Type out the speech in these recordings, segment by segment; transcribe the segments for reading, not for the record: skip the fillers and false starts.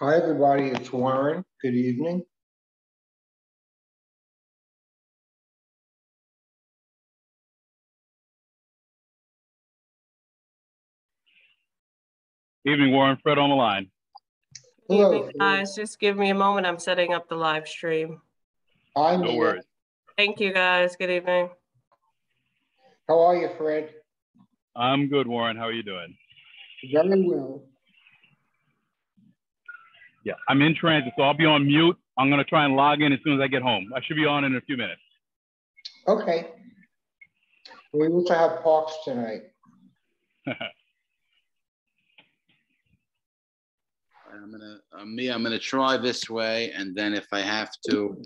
Hi, everybody. It's Warren. Good evening. Evening, Warren. Fred on the line. Hello, Evening, guys. Just give me a moment. I'm setting up the live stream. Hi, No Mia. worries. Thank you, guys. Good evening. How are you, Fred? I'm good, Warren. How are you doing? Very well. Yeah, I'm in transit, so I'll be on mute. I'm going to try and log in as soon as I get home. I should be on in a few minutes. Okay. We also have Parks tonight. I'm gonna try this way, and then if I have to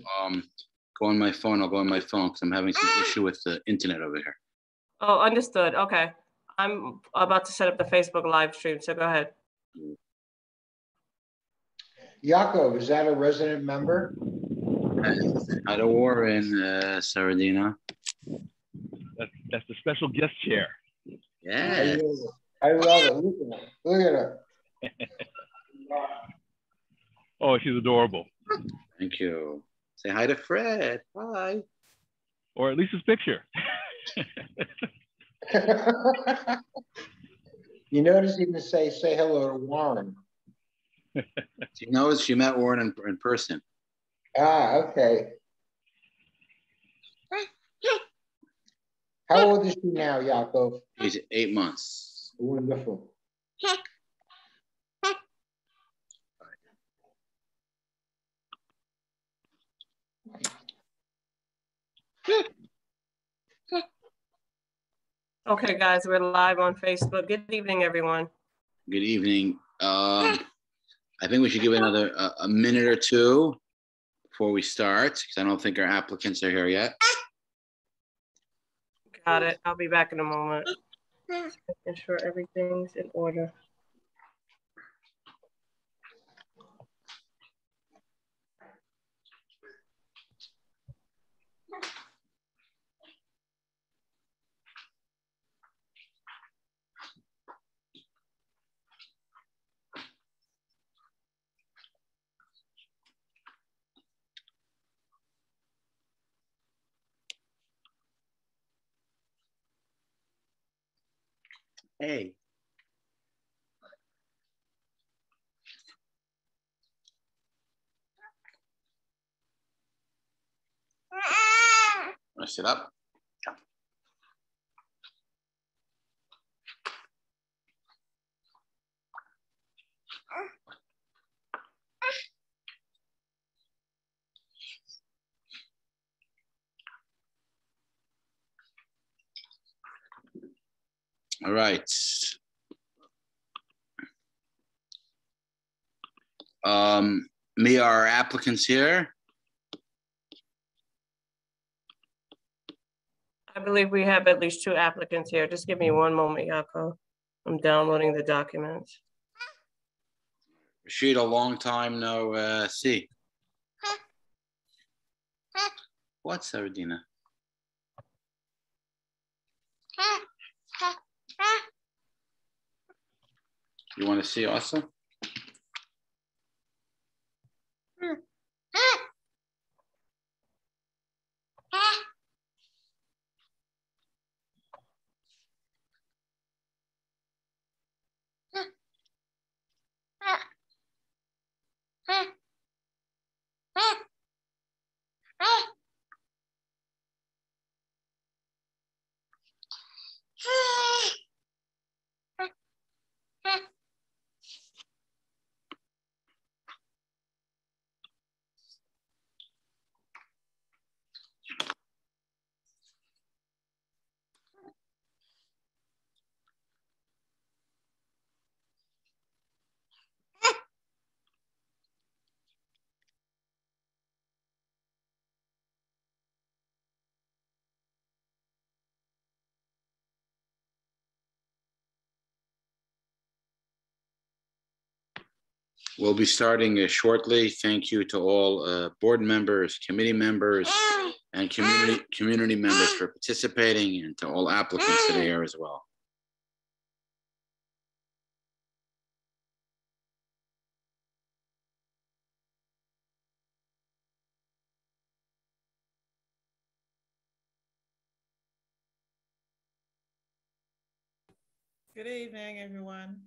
go on my phone, I'll go on my phone because I'm having some issue with the internet over here. Oh, understood. Okay. I'm about to set up the Facebook live stream, so go ahead. Yaakov, is that a resident member? Out of Warren, Saradina. That's the special guest chair. Yeah. I love it. Look at her. Look at her. Oh, she's adorable. Thank you. Say hi to Fred. Hi. Or at least his picture. You notice even say hello to Warren. She knows she met Warren in person. Ah, okay. How old is she now, Yaakov? He's 8 months. Wonderful. Okay, guys, we're live on Facebook. Good evening, everyone. Good evening. I think we should give it another a minute or two before we start, because I don't think our applicants are here yet. Got it. I'll be back in a moment. Making sure everything's in order. Hey. Want to sit up? All right. Mia, our applicants here. I believe we have at least 2 applicants here. Just give me one moment, Yaakov. I'm downloading the documents. Rashid, a long time no see. What, Saradina? You want to see also? We'll be starting shortly. Thank you to all board members, committee members, and community members for participating, and to all applicants that are here as well. Good evening, everyone.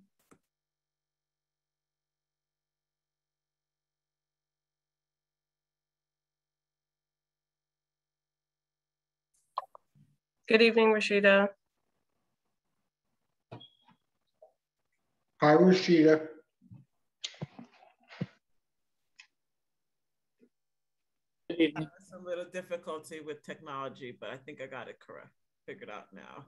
Good evening, Rashida. Hi, Rashida. It's a little difficulty with technology, but I think I got it figured out now.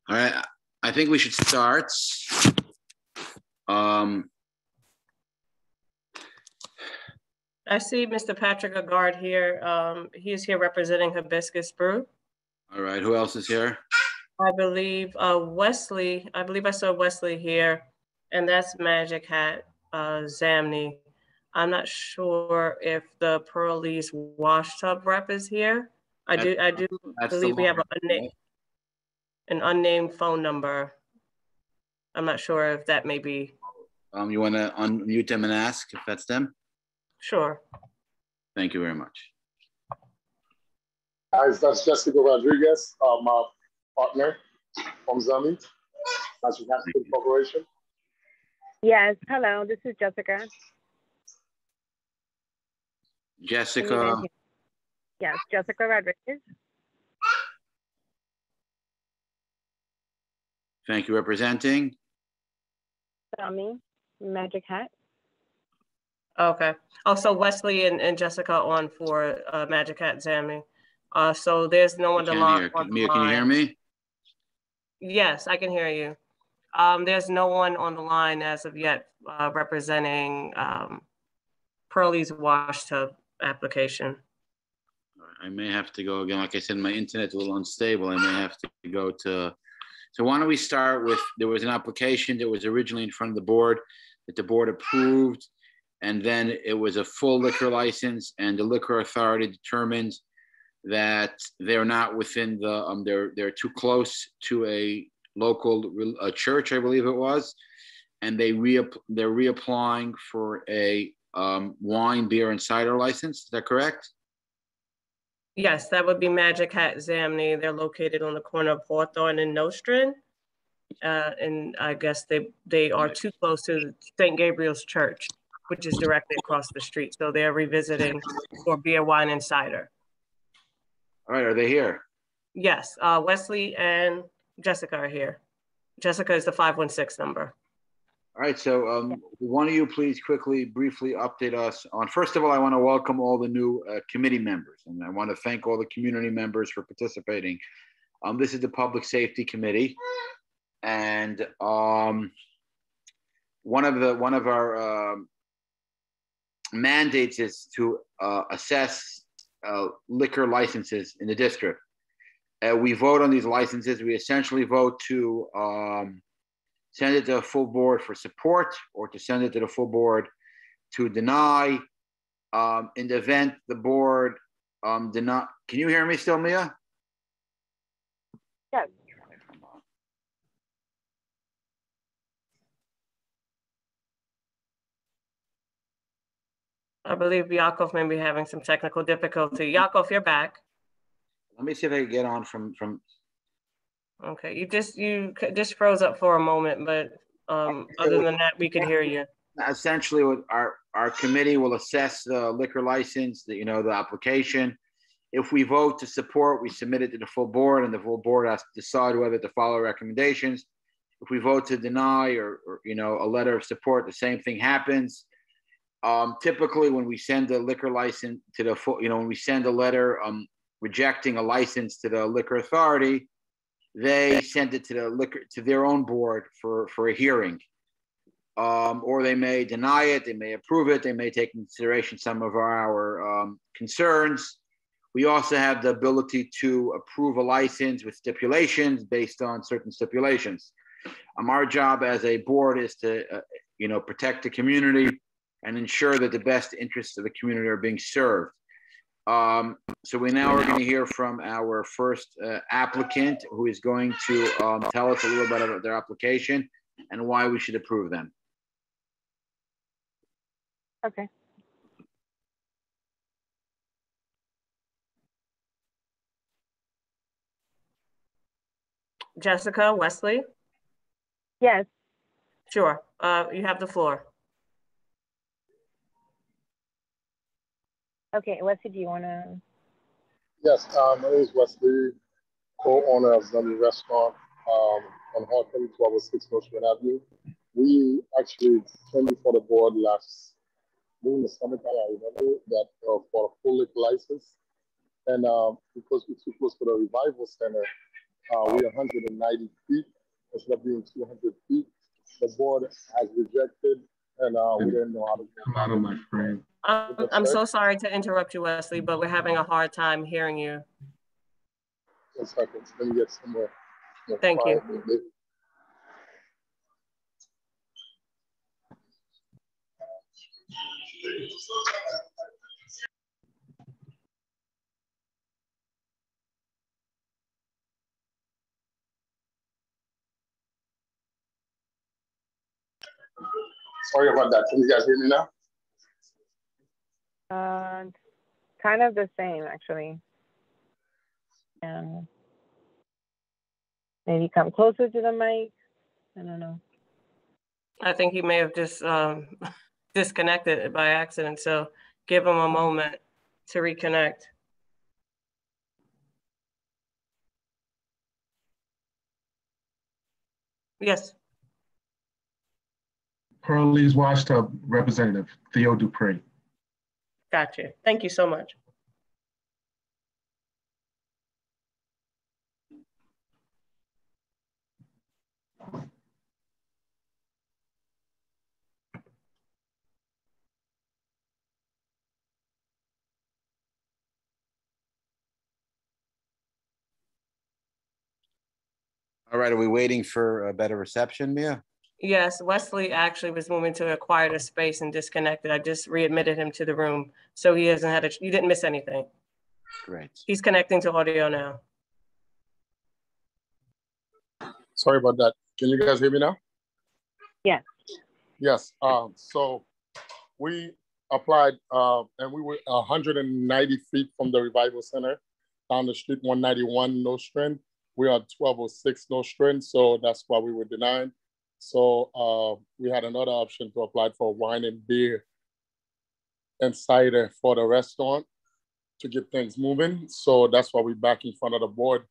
All right, I think we should start. I see Mr. Patrick Agard here. He is here representing Hibiscus Brew. All right, who else is here? I believe Wesley, I believe I saw Wesley here, and that's Magic Hat Zamni. I'm not sure if the Pearlie's Wash Tub rep is here. I do believe we have an unnamed phone number. I'm not sure if that may be. You want to unmute them and ask if that's them? Sure. Thank you very much. Guys, that's Jessica Rodriguez, my partner from Zami, National Hospital Corporation. Yes, hello, this is Jessica. Jessica. Yes, Jessica Rodriguez. Thank you. Representing? Zami, Magic Hat. Okay. Also, Wesley and Jessica on for Magic Hat Zamni. So there's no one to log on. Mia, can you hear me? Yes, I can hear you. There's no one on the line as of yet representing Pearlie's Wash Tub application. I may have to go again. Like I said, my internet's a little unstable. I may have to go to. So why don't we start with, there was an application that was originally in front of the board that the board approved, and then it was a full liquor license, and the liquor authority determined that they're not within the, they're too close to a local church, I believe it was, and they're reapplying for a wine, beer, and cider license. Is that correct? Yes, that would be Magic Hat Zamni. They're located on the corner of Hawthorne and Nostrand. And I guess they are too close to St. Gabriel's Church, which is directly across the street. So they're revisiting for beer, wine, and cider. All right, are they here? Yes, Wesley and Jessica are here. Jessica is the 516 number. All right, so one of you please briefly update us on, first of all, I want to welcome all the new committee members, and I want to thank all the community members for participating. This is the Public Safety Committee, and one of our mandates is to assess liquor licenses in the district. We vote on these licenses. We essentially vote to send it to a full board for support, or to send it to the full board to deny. In the event the board deny, can you hear me still, Mia? Yes. I believe Yakov may be having some technical difficulty. Yakov, you're back. Let me see if I can get on from. Okay, you just froze up for a moment, but other than that, we could hear you. Essentially, what our committee will assess the liquor license, the application. If we vote to support, we submit it to the full board, and the full board has to decide whether to follow recommendations. if we vote to deny or a letter of support, the same thing happens. Typically, when we send a liquor license to the when we send a letter rejecting a license to the liquor authority, they send it to their own board for a hearing. Or they may deny it, they may approve it, they may take into consideration some of our concerns. We also have the ability to approve a license with stipulations based on certain stipulations. Our job as a board is to, protect the community and ensure that the best interests of the community are being served. So we now are going to hear from our first applicant, who is going to tell us a little bit about their application and why we should approve them. Okay. Jessica, Wesley? Yes. Sure, you have the floor. Okay, Wesley, do you want to? Yes, my name is Wesley, co-owner of Zami Restaurant on Hall 1206 North Shore Avenue. We actually came before the board during the summertime, I remember, that for a full liquor license. And because we're too close to the Revival Center, we're 190 feet instead of being 200 feet. The board has rejected, and we didn't know how to get out of my frame. I'm so sorry to interrupt you, Wesley, but we're having a hard time hearing you. 1 second, let me get somewhere. Thank you. Sorry about that. Can you guys hear me now? Kind of the same, actually. Maybe come closer to the mic. I don't know. I think he may have just disconnected it by accident, so give him a moment to reconnect. Yes. Pearlie's Washtub Representative, Theo Dupree. Gotcha. Thank you so much. All right, are we waiting for a better reception, Mia? Yes, Wesley actually was moving to a quieter space and disconnected. I just readmitted him to the room, so he hasn't had you didn't miss anything. Great. He's connecting to audio now. Sorry about that. Can you guys hear me now? Yes. Yes. So we applied, and we were 190 feet from the Revival Center down the street, 191 Nostrand. We are 1206 Nostrand, so that's why we were denied. So we had another option to apply for wine and beer and cider for the restaurant to get things moving. So that's why we're back in front of the board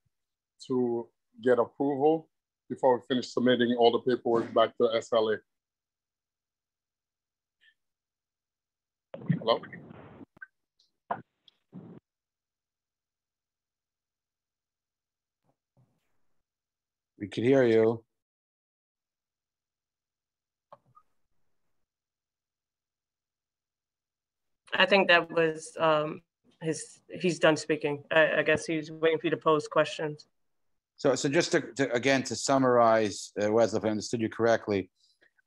to get approval before we finish submitting all the paperwork back to SLA. Hello? We could hear you. I think that was he's done speaking. I guess he's waiting for you to pose questions. So just to summarize, Wesley, if I understood you correctly,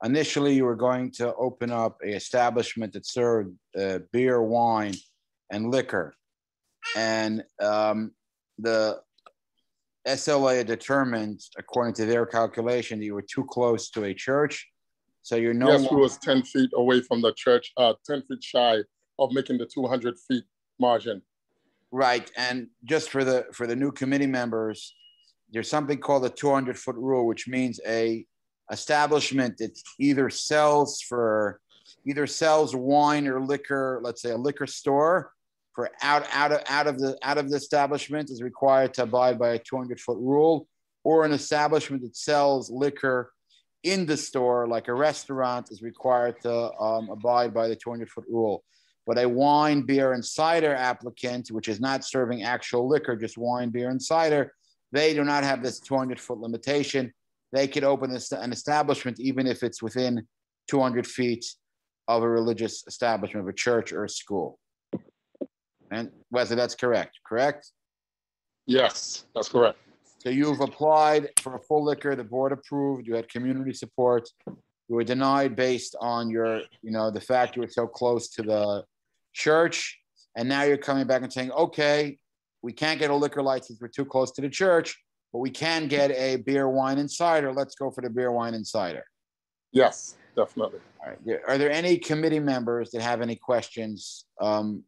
initially you were going to open up an establishment that served beer, wine, and liquor. And the SLA determined, according to their calculation, that you were too close to a church. So you're no Yes, we was 10 feet away from the church, 10 feet shy of making the 200 feet margin. Right, and just for the new committee members, there's something called the 200-foot rule, which means a establishment that either sells wine or liquor, let's say a liquor store, for out of the establishment is required to abide by a 200-foot rule, or an establishment that sells liquor in the store, like a restaurant, is required to abide by the 200-foot rule. But a wine, beer, and cider applicant, which is not serving actual liquor, just wine, beer, and cider, they do not have this 200-foot limitation. They could open an establishment even if it's within 200 feet of a religious establishment, of a church or a school. And Wesley, that's correct, correct? Yes, that's correct. So you've applied for a full liquor, the board approved, you had community support, you were denied based on your, the fact you were so close to the church, and now you're coming back and saying, okay, we can't get a liquor license, we're too close to the church, but we can get a beer, wine, and cider. Let's go for the beer, wine, and cider. Yes, definitely. All right. Are there any committee members that have any questions? To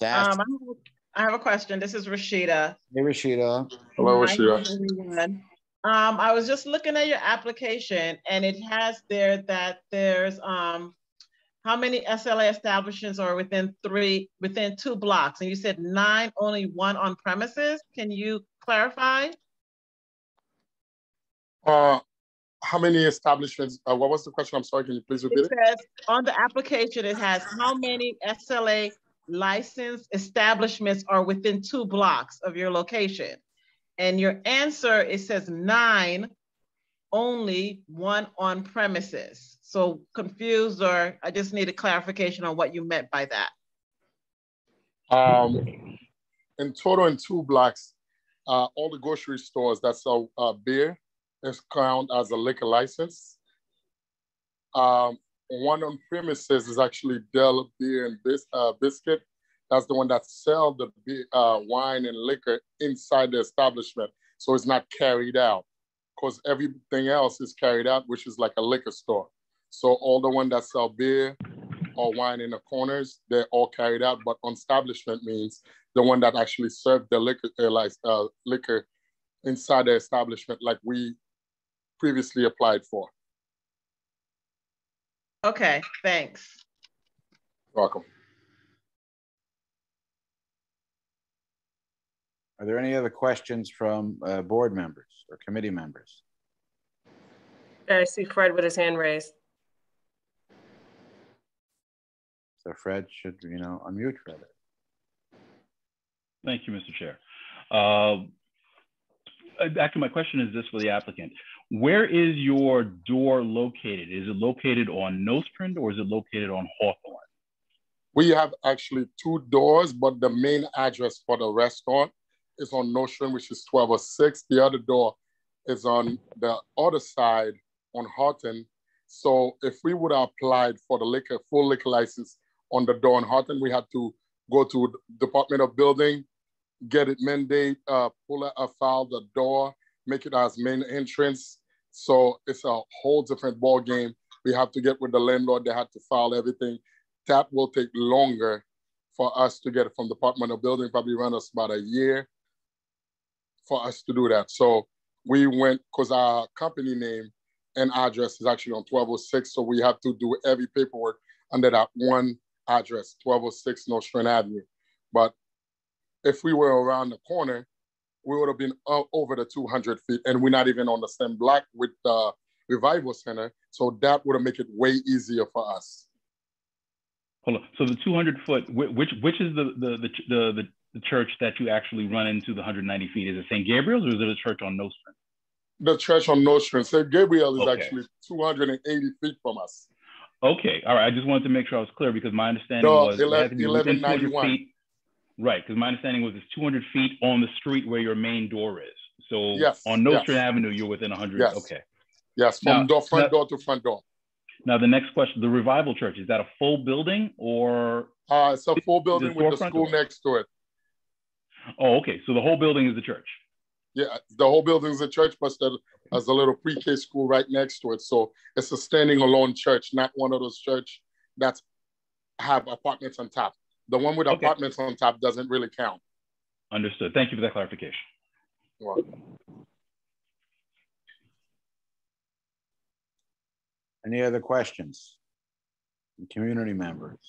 ask? I have a question. This is Rashida. Hey, Rashida. Hello, Hi, Rashida. everyone. I was just looking at your application, and it has there that there's how many SLA establishments are within 2 blocks, and you said 9, only 1 on premises. Can you clarify? How many establishments? What was the question? I'm sorry. Can you please repeat it? It says on the application, it has how many SLA licensed establishments are within 2 blocks of your location. And your answer, it says 9, only 1 on premises. So confused, or I just need a clarification on what you meant by that. In total, in 2 blocks, all the grocery stores that sell beer is counted as a liquor license. 1 on premises is actually Dell Beer and Biscuit. That's the one that sells the beer, wine and liquor inside the establishment. So it's not carried out, because everything else is carried out, which is like a liquor store. So all the ones that sell beer or wine in the corners, they're all carried out. But on establishment means the one that actually served the liquor inside the establishment, like we previously applied for. Okay, thanks. Welcome. Are there any other questions from board members or committee members? I see Fred with his hand raised. So Fred should, unmute Fred. Thank you, Mr. Chair. Actually, my question is this for the applicant. Where is your door located? Is it located on Nostrand or is it located on Hawthorne? We have actually 2 doors, but the main address for the restaurant is on Nostrand, which is 1206. The other door is on the other side on Houghton. So if we would have applied for the full liquor license on the door on Houghton, we had to go to Department of Building, get it mandate, pull a file, the door, make it as main entrance. So it's a whole different ball game. We have to get with the landlord. They had to file everything. That will take longer for us to get it from Department of Building, probably run us about a year for us to do that. So we went, because our company name and address is actually on 1206. So we have to do every paperwork under that one address, 1206 Nostrand Avenue. But if we were around the corner, we would have been over the 200 feet, and we're not even on the same block with the Revival Center. So that would have made it way easier for us. Hold on. So the 200 foot, which is the church that you actually run into the 190 feet? Is it St. Gabriel's or is it a church on Nostrand? The church on Nostrand. St. Gabriel is actually 280 feet from us. Okay. All right. I just wanted to make sure I was clear, because my understanding was it had to be within 200 feet. Right, because my understanding was it's 200 feet on the street where your main door is. So yes, on Nostrand Avenue, you're within 100. Yes. Okay. Yes, from front door to front door. Now, the next question, the Revival Church, is that a full building or? It's a full building with the school next to it. Oh, okay. So the whole building is the church? Yeah, the whole building is a church, but there's a little pre-K school right next to it. So it's a standing alone church, not one of those churches that have apartments on top. The one with apartments on top doesn't really count. Understood. Thank you for that clarification. You're welcome. Any other questions? Community members?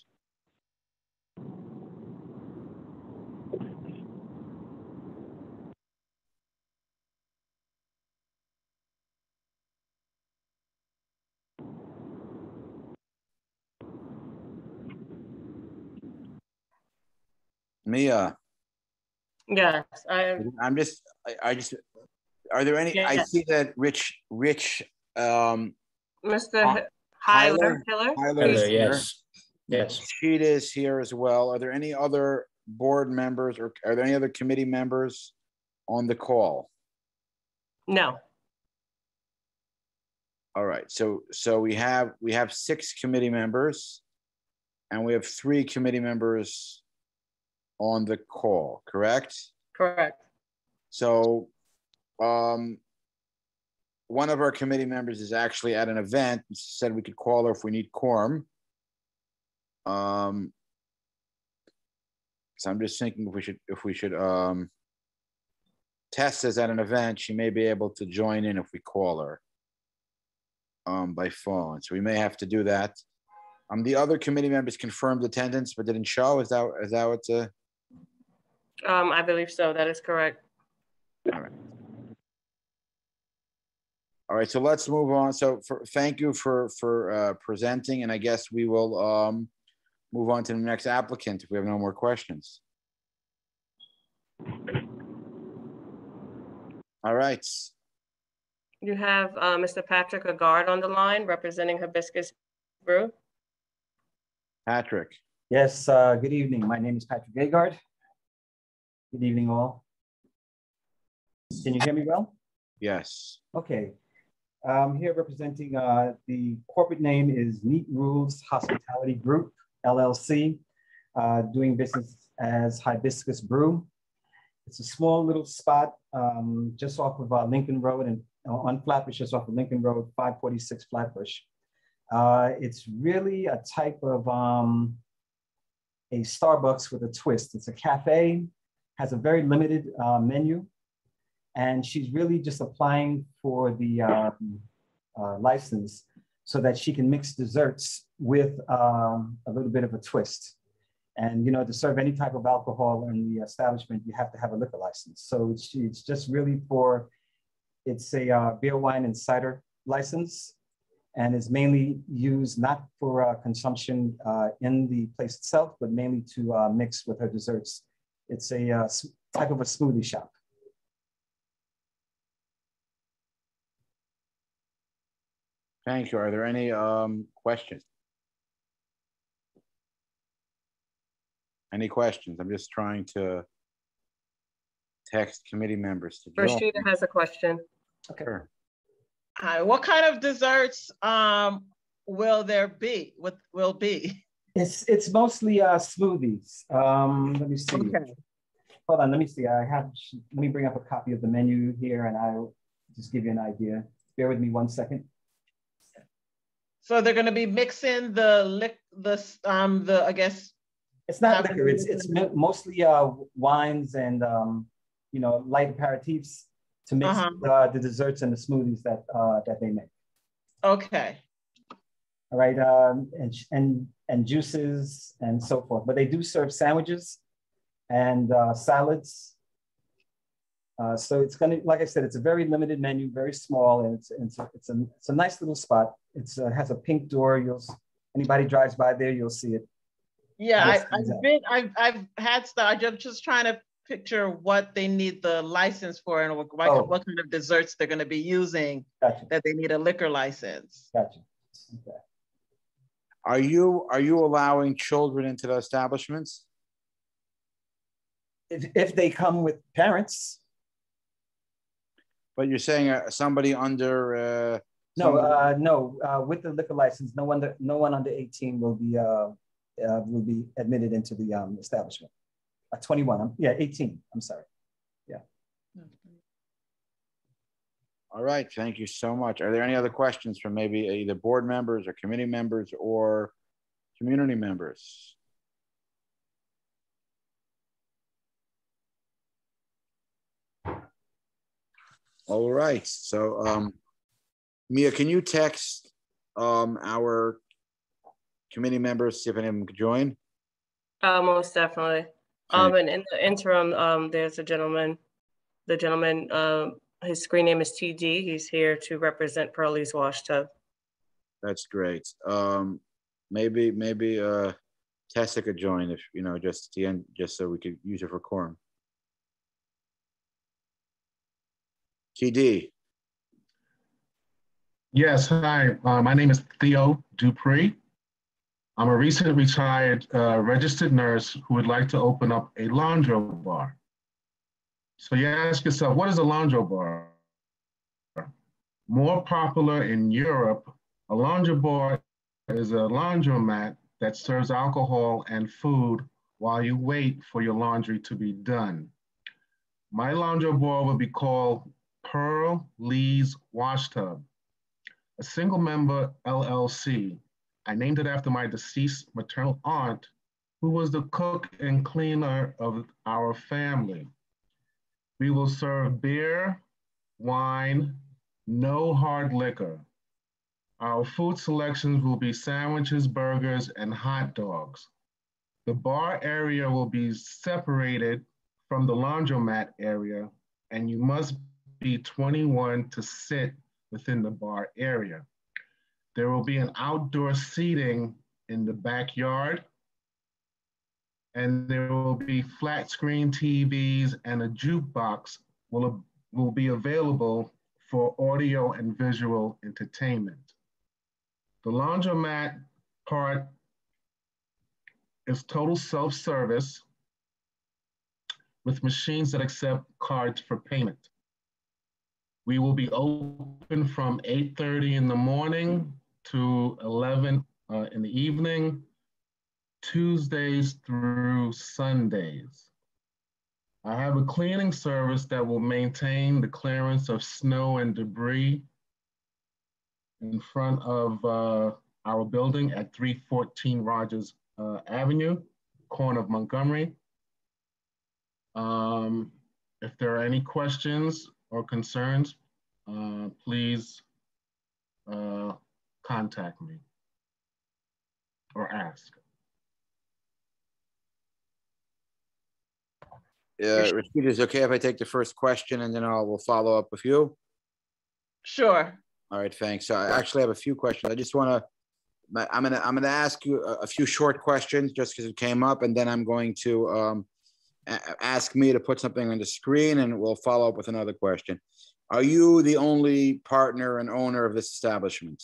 Mia. Yes, I'm just, I just, are there any, I see that Rich, Mr. Hyler, yes. Yes. Sheet is here as well. Are there any other board members or are there any other committee members on the call? No. All right, so we have 6 committee members and we have 3 committee members on the call, correct? Correct. So one of our committee members is actually at an event, said we could call her if we need quorum. So I'm just thinking if we should Tess is at an event, she may be able to join in if we call her by phone. So we may have to do that. The other committee members confirmed attendance but didn't show. Is that what I believe so. That is correct. All right, so let's move on. So thank you for presenting, and I guess we will move on to the next applicant if we have no more questions. All right. You have Mr. Patrick Agard on the line representing Hibiscus Brew. Patrick. Yes, good evening. My name is Patrick Agard. Good evening, all. Can you hear me well? Yes. Okay. I'm here representing the corporate name is Neat Rules Hospitality Group, LLC, doing business as Hibiscus Brew. It's a small little spot just off of Lincoln Road and on Flatbush, just off of Lincoln Road, 546 Flatbush. It's really a type of a Starbucks with a twist. It's a cafe, has a very limited menu, and she's really just applying for the license so that she can mix desserts with a little bit of a twist. And to serve any type of alcohol in the establishment, you have to have a liquor license. So it's just really it's a beer, wine, and cider license, and is mainly used not for consumption in the place itself, but mainly to mix with her desserts. It's a type of a smoothie shop. Thank you. Are there any questions? Any questions? I'm just trying to text committee members to join. Rashida has a question. Okay. Sure. Hi, what kind of desserts will there be? What will be? It's mostly smoothies. Let me see. Okay. Hold on, let me see. Let me bring up a copy of the menu here and I'll just give you an idea. Bear with me 1 second. So they're going to be mixing the I guess. It's not liquor. It's mostly wines and light aperitifs to mix the desserts and the smoothies that they make. Okay. All right, and juices and so forth. But they do serve sandwiches and salads. So it's gonna, like I said, it's a very limited menu, very small, and it's a nice little spot. It has a pink door. Anybody drives by there, you'll see it. Yeah, I've had stuff. I'm just trying to picture what they need the license for and what kind of desserts they're going to be using. Gotcha. That they need a liquor license. Gotcha. Okay. Are you allowing children into the establishments? If they come with parents. But you're saying somebody under no, with the liquor license, no one under 18 will be admitted into the establishment. 21, 18, I'm sorry. Yeah. All right, thank you so much. Are there any other questions from maybe either board members or committee members or community members? All right, so Mia, can you text our committee members, see if any of them could join? Most definitely. And in the interim, there's a gentleman. The gentleman, his screen name is TD. He's here to represent Pearlie's Wash Tub. That's great. Maybe Tessa could join if, just at the end, just so we could use it for quorum. TD. Yes, hi. My name is Theo Dupree. I'm a recently retired registered nurse who would like to open up a laundro bar. So you ask yourself, what is a laundro bar? More popular in Europe, a laundro bar is a laundromat that serves alcohol and food while you wait for your laundry to be done. My laundro bar will be called Pearl Lee's Wash Tub, a single member LLC. I named it after my deceased maternal aunt, who was the cook and cleaner of our family. We will serve beer, wine, no hard liquor. Our food selections will be sandwiches, burgers, and hot dogs. The bar area will be separated from the laundromat area, and you must be 21 to sit within the bar area. There will be an outdoor seating in the backyard, and there will be flat screen TVs, and a jukebox will be available for audio and visual entertainment. The laundromat part is total self-service with machines that accept cards for payment. We will be open from 8:30 in the morning to 11 in the evening, Tuesdays through Sundays. I have a cleaning service that will maintain the clearance of snow and debris in front of our building at 314 Rogers Avenue, corner of Montgomery. If there are any questions or concerns, please contact me or ask. Rashida, is it okay if I take the first question and then we'll follow up with you? Sure. All right, thanks. So I actually have a few questions. I just want to, I'm gonna ask you a few short questions just because it came up, and then I'm going to ask me to put something on the screen, and we'll follow up with another question. Are you the only partner and owner of this establishment?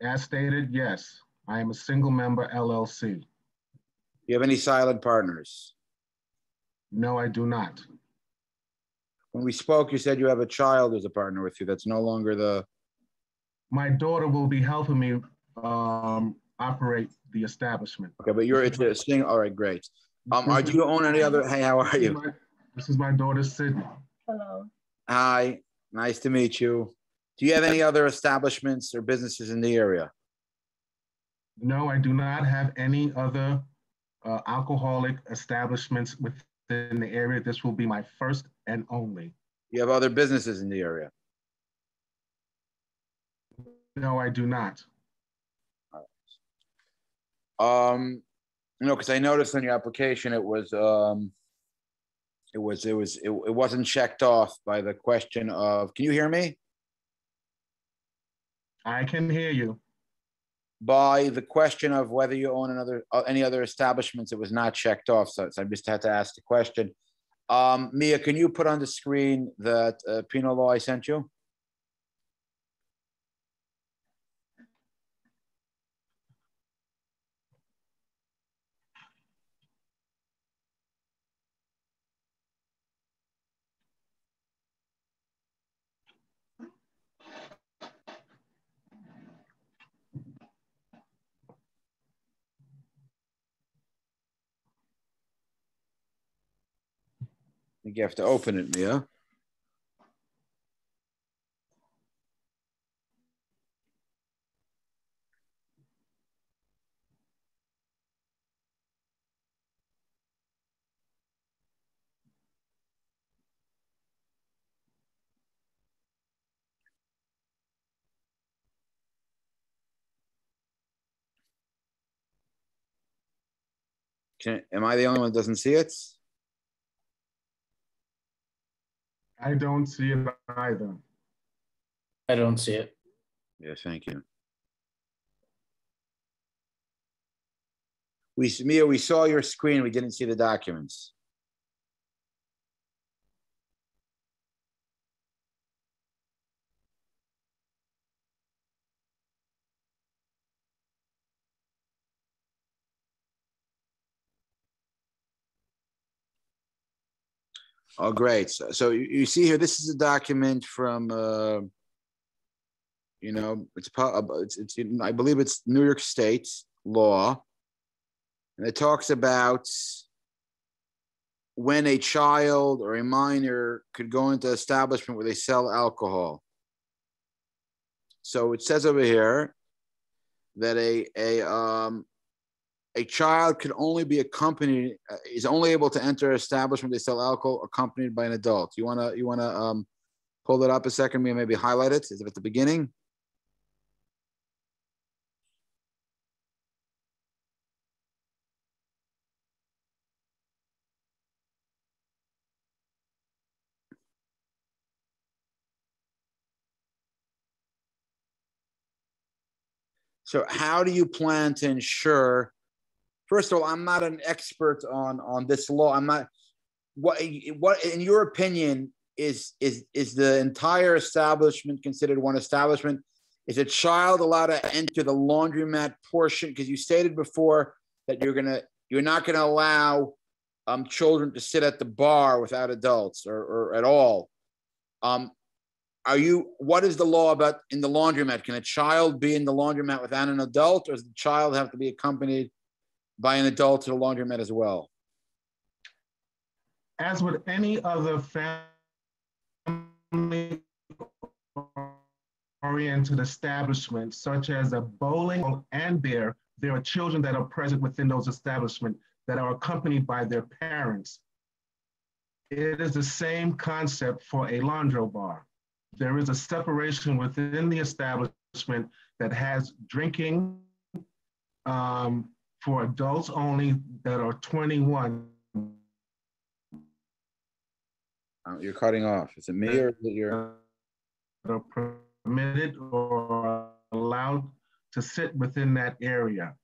As stated, yes. I am a single member LLC. Do you have any silent partners? No, I do not. When we spoke, you said you have a child as a partner with you. That's no longer the... My daughter will be helping me operate the establishment. Okay, but it's a single. All right, great. Do you own any other? Hey, how are you? This is my daughter, Sydney. Hello. Hi, nice to meet you. Do you have any other establishments or businesses in the area? No, I do not have any other alcoholic establishments within the area. This will be my first and only. You have other businesses in the area? No, I do not. Because I noticed on your application it wasn't checked off by the question of. Can you hear me? I can hear you. By the question of whether you own any other establishments, it was not checked off. So I just had to ask the question. Mia, can you put on the screen that penal law I sent you? I think you have to open it, Mia. Am I the only one that doesn't see it? I don't see it either. I don't see it. Yeah, thank you. Mia, we saw your screen. We didn't see the documents. Oh, great. So you see here, this is a document from, you know, it's I believe it's New York State law. And it talks about when a child or a minor could go into an establishment where they sell alcohol. So it says over here that a child can only be accompanied, is only able to enter an establishment they sell alcohol accompanied by an adult. You wanna pull that up a second, maybe highlight it? Is it at the beginning? So how do you plan to ensure? First of all, I'm not an expert on this law. I'm not. What in your opinion is the entire establishment considered one establishment? Is a child allowed to enter the laundromat portion? Because you stated before that you're not gonna allow children to sit at the bar without adults or at all. What is the law about in the laundromat? Can a child be in the laundromat without an adult, or does the child have to be accompanied by an adult to the laundromat as well? As with any other family-oriented establishment, such as a bowling and beer, there are children that are present within those establishments that are accompanied by their parents. It is the same concept for a laundry bar. There is a separation within the establishment that has drinking for adults only that are 21. You're cutting off. Is it me or is it your? Are permitted or allowed to sit within that area.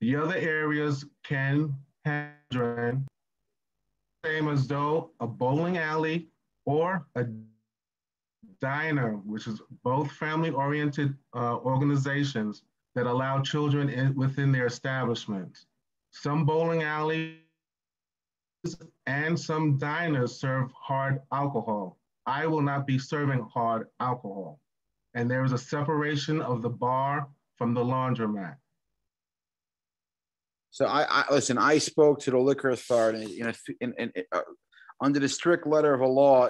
The other areas can have same as though a bowling alley or a diner, which is both family-oriented organizations that allow children within their establishments. Some bowling alleys and some diners serve hard alcohol. I will not be serving hard alcohol. And there is a separation of the bar from the laundromat. So listen, I spoke to the liquor authority, you know, under the strict letter of a law,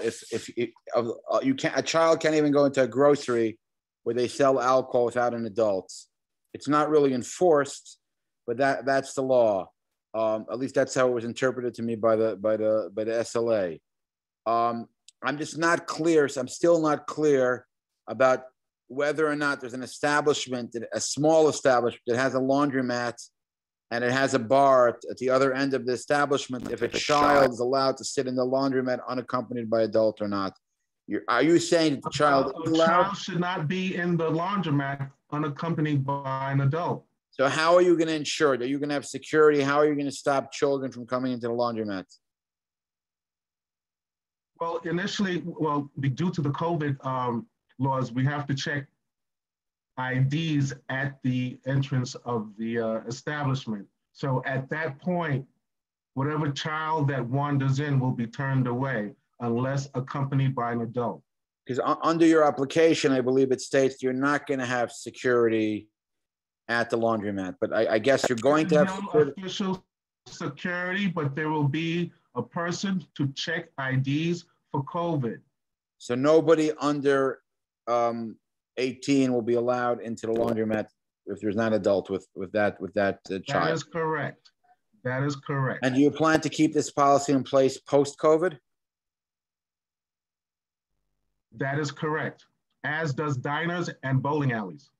you can't, a child can't even go into a grocery where they sell alcohol without an adult. It's not really enforced, but that's the law. At least that's how it was interpreted to me by the SLA. I'm just not clear. So I'm still not clear about whether or not there's an establishment, a small establishment that has a laundromat and it has a bar at the other end of the establishment, if a child is allowed to sit in the laundromat unaccompanied by adult or not. Are you saying that the child is allowed? A child should not be in the laundromat unaccompanied by an adult. So how are you going to ensure it? Are you going to have security? How are you going to stop children from coming into the laundromat? Well, initially, due to the COVID laws, we have to check IDs at the entrance of the establishment. So at that point, whatever child that wanders in will be turned away unless accompanied by an adult. Because under your application, I believe it states you're not going to have security at the laundromat, but I guess you're going to have official security, but there will be a person to check IDs for COVID. So nobody under 18 will be allowed into the laundromat if there's not an adult with that child. That is correct. That is correct. And do you plan to keep this policy in place post-COVID? That is correct, as does diners and bowling alleys.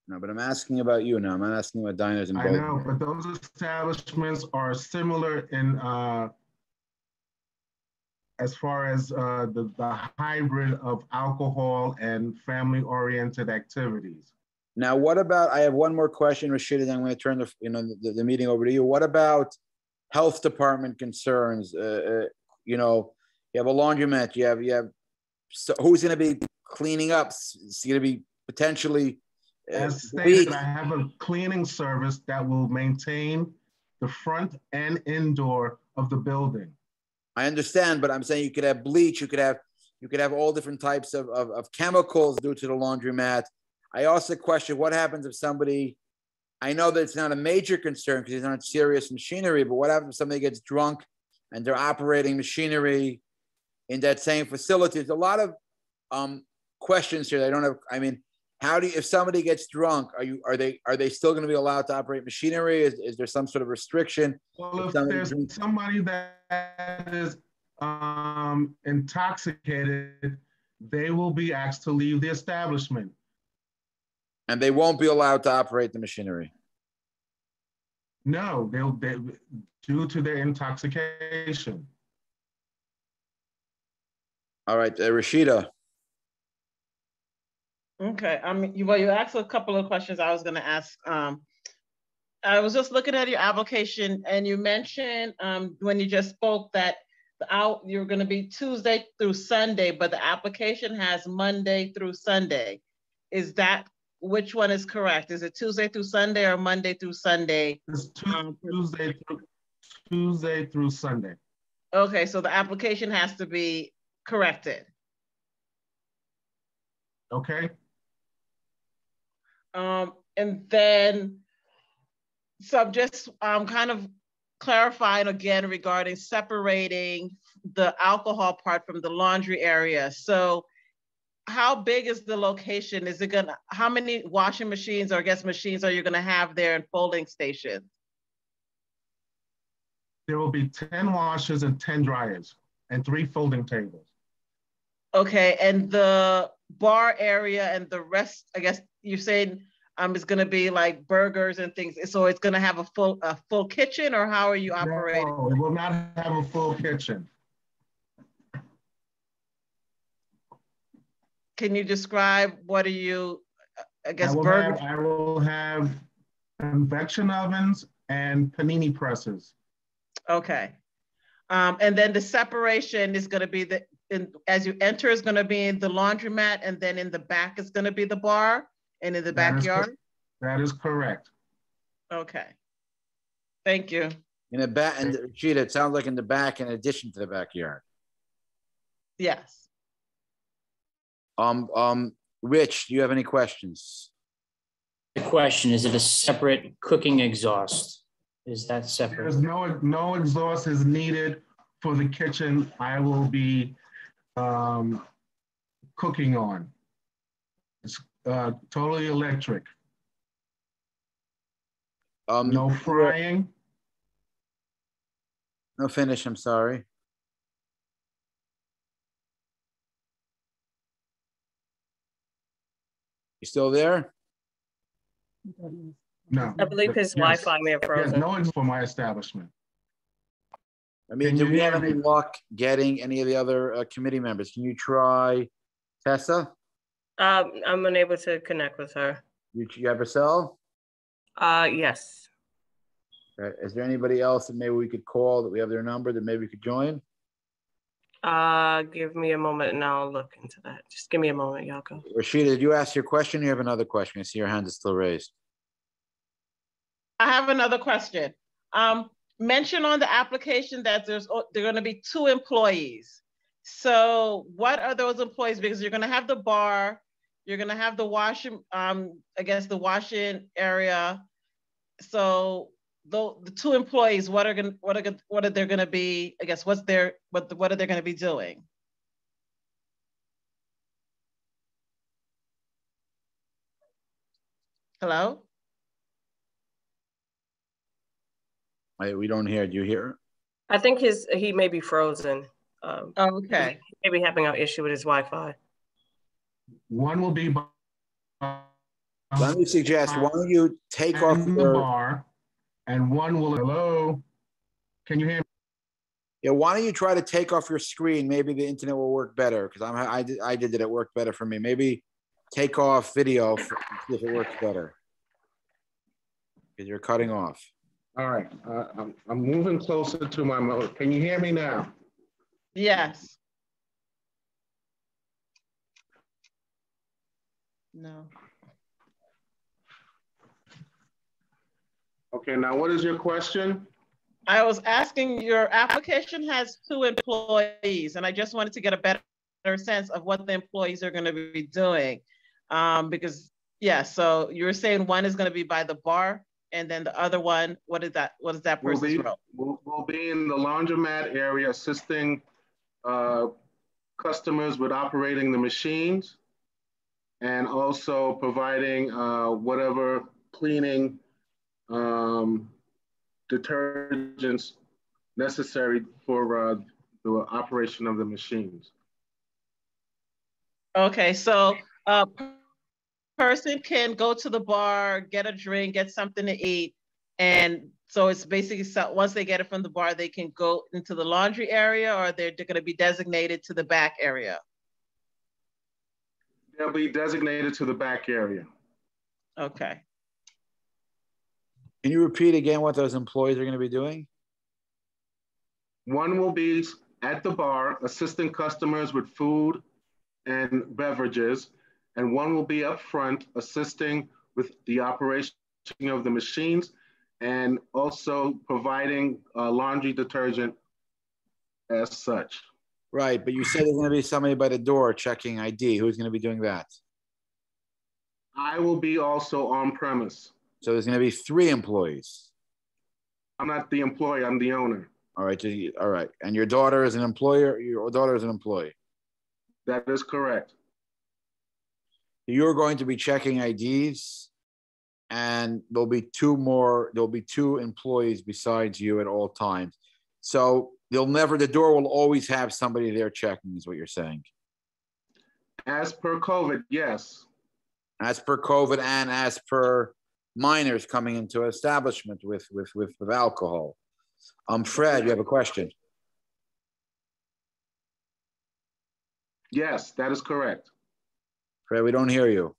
No, but I'm asking about you now. I'm not asking about diners and bowling. I know, but those establishments are similar in as far as the hybrid of alcohol and family-oriented activities. Now, what about, I have one more question, Rashida, and I'm going to turn the meeting over to you. What about health department concerns? You know, you have a laundromat, you have, so who's going to be cleaning up? It's going to be potentially. As stated, I have a cleaning service that will maintain the front and indoor of the building. I understand, but I'm saying you could have bleach, you could have all different types of chemicals due to the laundromat. I also question what happens if somebody, I know that it's not a major concern because it's not serious machinery, but what happens if somebody gets drunk and they're operating machinery in that same facility? There's a lot of questions here. I don't have, I mean, how do you, if somebody gets drunk, are they still going to be allowed to operate machinery? Is there some sort of restriction? Well, if there's somebody that is intoxicated, they will be asked to leave the establishment. And they won't be allowed to operate the machinery? No, they'll due to their intoxication. All right, Rashida. Okay, well, you asked a couple of questions I was going to ask. I was just looking at your application, and you mentioned when you just spoke that you're going to be Tuesday through Sunday, but the application has Monday through Sunday. Is that, which one is correct? Is it Tuesday through Sunday or Monday through Sunday? It's Tuesday through Sunday. Okay, so the application has to be corrected. Okay. And then, so I'm just kind of clarifying again regarding separating the alcohol part from the laundry area. So how big is the location? Is it gonna, how many washing machines or I guess machines are you gonna have there and folding stations? There will be 10 washers and 10 dryers and 3 folding tables. Okay, and the bar area and the rest, I guess you're saying it's going to be like burgers and things. So it's going to have a full kitchen, or how are you operating? No, it will not have a full kitchen. Can you describe what are you, I guess, burgers? I will have convection ovens and panini presses. Okay. And then the separation is going to be as you enter is going to be in the laundromat, and then in the back is going to be the bar, and in the backyard? That is correct. Okay. Thank you. In the back, and Rashida, it sounds like in the back in addition to the backyard. Yes. Rich, do you have any questions? The question, is it a separate cooking exhaust? Is that separate? There's no exhaust is needed for the kitchen I will be cooking on. It's totally electric. No frying. No finish, I'm sorry. You still there? No. I believe his Wi-Fi may have frozen. Yes, no one's for my establishment. I mean, do we have any luck getting any of the other committee members? Can you try Tessa? I'm unable to connect with her. You have her cell? Yes. Okay. Is there anybody else that maybe we could call that we have their number that maybe we could join? Give me a moment and I'll look into that. Just give me a moment, Yako. Rashida, did you ask your question? You have another question. I see your hand is still raised. I have another question. Mention on the application that there are going to be 2 employees. So what are those employees? Because you're going to have the bar, you're going to have the washing, I guess the washing area. So the 2 employees, what are they going to be? I guess what are they going to be doing? Hello? We don't hear. Do you hear? I think he may be frozen. Okay. He may be having an issue with his Wi-Fi. One will be. Let me suggest, why don't you take off your bar, and one will. Hello, can you hear me? Yeah, why don't you try to take off your screen? Maybe the internet will work better because I did it. It worked better for me. Maybe take off video for, see if it works better. Because you're cutting off. All right, I'm moving closer to my mode. Can you hear me now? Yes. No. Okay, now what is your question? I was asking, your application has 2 employees, and I just wanted to get a better sense of what the employees are going to be doing. Because, yeah, so you were saying one is going to be by the bar, and then the other one, what is that person's role? We'll be in the laundromat area assisting customers with operating the machines and also providing whatever cleaning detergents necessary for the operation of the machines. Okay, so a person can go to the bar, get a drink, get something to eat, and so it's basically, once they get it from the bar, they can go into the laundry area, or they're going to be designated to the back area? They'll be designated to the back area. Okay. Can you repeat again what those employees are going to be doing? One will be at the bar assisting customers with food and beverages, and one will be up front assisting with the operation of the machines and also providing laundry detergent as such. Right, but you said there's going to be somebody by the door checking ID. Who's going to be doing that? I will be also on premise. So there's going to be 3 employees. I'm not the employee, I'm the owner. All right, all right. And your daughter is an employer, your daughter is an employee? That is correct. You're going to be checking IDs, and there'll be 2 employees besides you at all times. So the door will always have somebody there checking, is what you're saying. As per COVID, yes. As per COVID and as per minors coming into an establishment with alcohol. Fred, you have a question? Yes, that is correct. Fred, we don't hear you.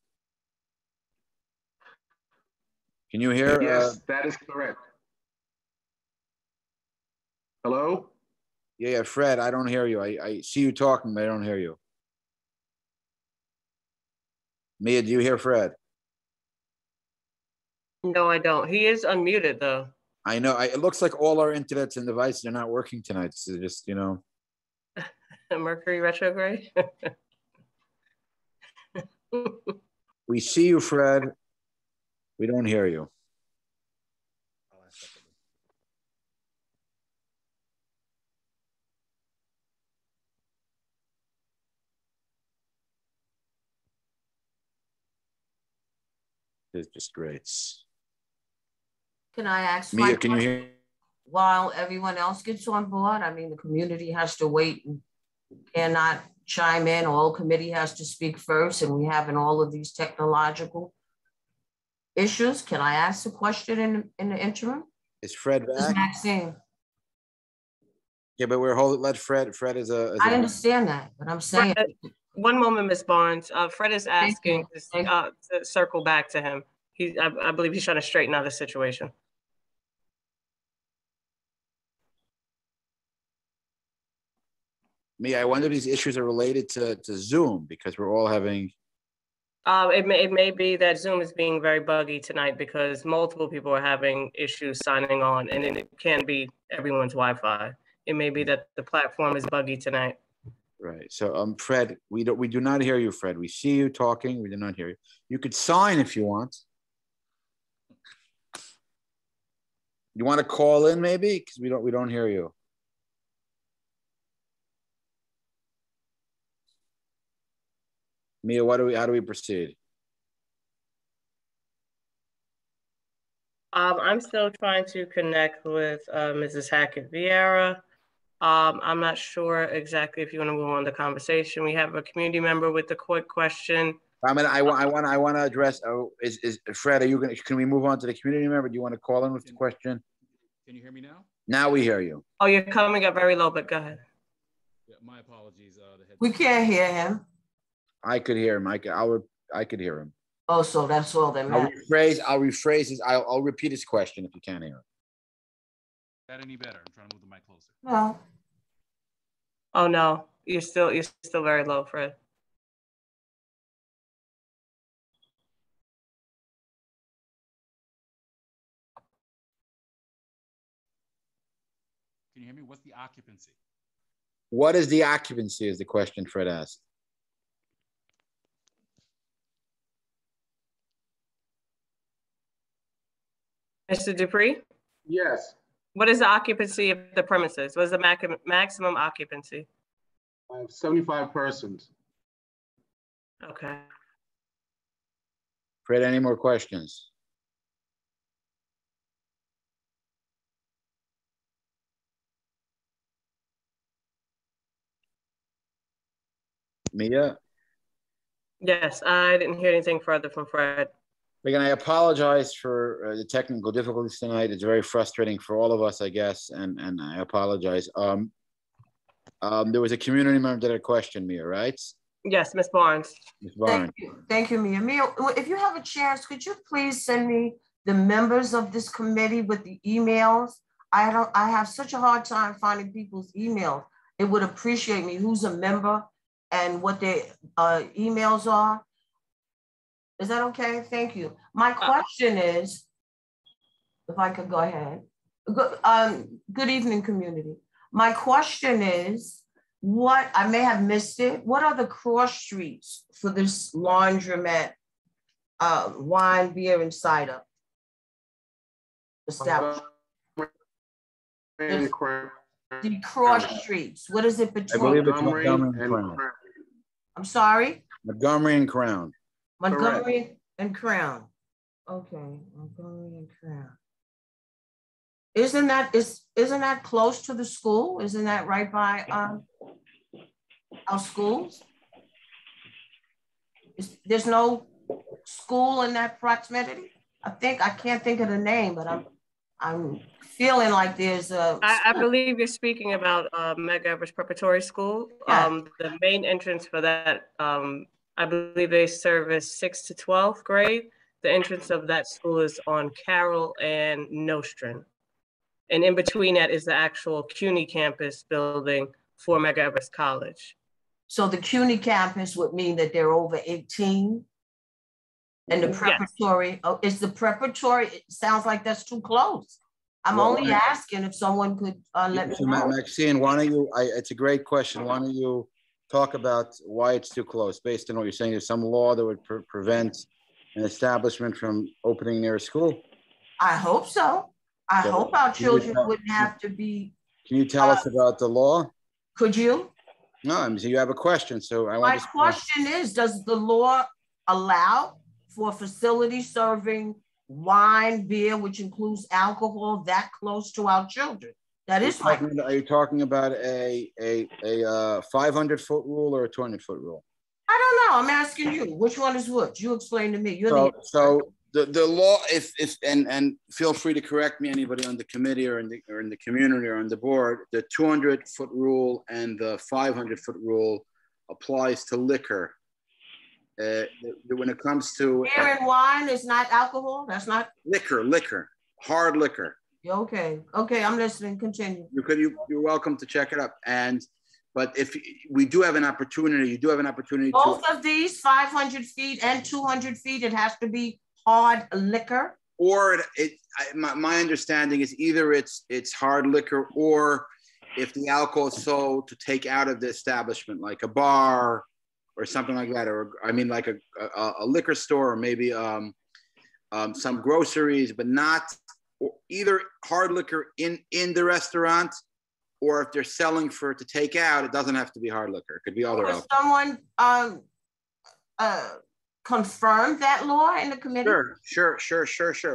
Can you hear? Yes, that is correct. Hello? Yeah, Fred, I don't hear you. I see you talking, but I don't hear you. Mia, do you hear Fred? No, I don't. He is unmuted though. I know. It looks like all our internets and devices are not working tonight. So just, you know. Mercury retrograde. We see you, Fred. We don't hear you. It's just great. Can I ask Mia, can you hear? While everyone else gets on board, I mean, the community has to wait and cannot chime in. All committee has to speak first, and we having all of these technological issues. Can I ask a question in the interim? Is Fred back? This is Maxine. Yeah, but we're holding. Let Fred. Fred is a. I understand that, but I'm saying. One moment, Ms. Barnes. Fred is asking to circle back to him. I believe he's trying to straighten out the situation. Me, I wonder if these issues are related to Zoom, because we're all having. It may be that Zoom is being very buggy tonight because multiple people are having issues signing on, and it can be everyone's Wi-Fi. It may be that the platform is buggy tonight. Right. So, Fred, we do not hear you, Fred. We see you talking. We do not hear you. You could sign if you want. You want to call in, maybe, because we don't hear you. Mia, how do we proceed? I'm still trying to connect with Mrs. Hackett Vieira. I'm not sure exactly if you want to move on the conversation. We have a community member with a quick question. I mean, I want to address. Is Fred? Are you going? Can we move on to the community member? Do you want to call in with the question? Can you hear me now? Now we hear you. Oh, you're coming up very low, but go ahead. Yeah, my apologies. We can't hear him. I could hear him. I could hear him. Oh, so that's all that matters. I'll rephrase I'll repeat his question if you can't hear him. Is that any better? I'm trying to move the mic closer. No. Oh no, you're still very low, Fred. Can you hear me? What's the occupancy? What is the occupancy is the question Fred asked. Mr. Dupree? Yes. What is the occupancy of the premises? What is the maximum occupancy? 75 persons. Okay. Fred, any more questions? Mia? Yes, I didn't hear anything further from Fred. Again, I apologize for the technical difficulties tonight. It's very frustrating for all of us, I guess, and I apologize. There was a community member that had a question, Mia, right? Yes, Ms. Barnes. Ms. Barnes. Thank you, Mia. Mia, if you have a chance, could you please send me the members of this committee with the emails? I have such a hard time finding people's emails. It would appreciate me who's a member and what their emails are. Is that okay? Thank you. My question is, if I could go ahead. Good evening, community. My question is, what, I may have missed it, what are the cross streets for this laundromat, wine, beer, and cider establishment? The cross streets, what is it between? I believe it's Montgomery and Crown. I'm sorry? Montgomery and Crown. Montgomery Correct. And Crown. Okay, Montgomery and Crown. Isn't that close to the school? Isn't that right by our schools? There's no school in that proximity? I can't think of the name, but I'm feeling like there's a... I believe you're speaking about Medgar Evers Preparatory School. Yeah. The main entrance for that, I believe they service 6th to 12th grade. The entrance of that school is on Carroll and Nostrand. And in between that is the actual CUNY campus building for Medgar Evers College. So the CUNY campus would mean that they're over 18? And the preparatory, yes. Is the preparatory, it sounds like that's too close. I'm only asking if someone could let me know. Maxine, why don't you, it's a great question. Why don't you talk about why it's too close? Based on what you're saying, there's some law that would prevent an establishment from opening near a school? I hope so. I hope our children wouldn't have to be. Can you tell us about the law? Could you? No, I mean, so you have a question, so I want My question is, does the law allow for facilities serving wine, beer, which includes alcohol, that close to our children? That is my question. Are you talking about a 500-foot rule or a 200-foot rule? I don't know. I'm asking you. Which one is which? You explain to me. So the law, and feel free to correct me, anybody on the committee or in the community or on the board, the 200-foot rule and the 500-foot rule applies to liquor. When it comes to beer and wine is not alcohol. That's not liquor, hard liquor. Okay, I'm listening. Continue. You're welcome to check it up. But if we do have an opportunity, you do have an opportunity. Both of these, 500 feet and 200 feet, it has to be hard liquor. Or my understanding is either it's hard liquor, or if the alcohol is sold to take out of the establishment, like a bar or something like that, or I mean, like a liquor store, or maybe some groceries, but not either hard liquor in the restaurant, or if they're selling for to take out, it doesn't have to be hard liquor. It could be other alcohol. Someone confirm that law in the committee? Sure.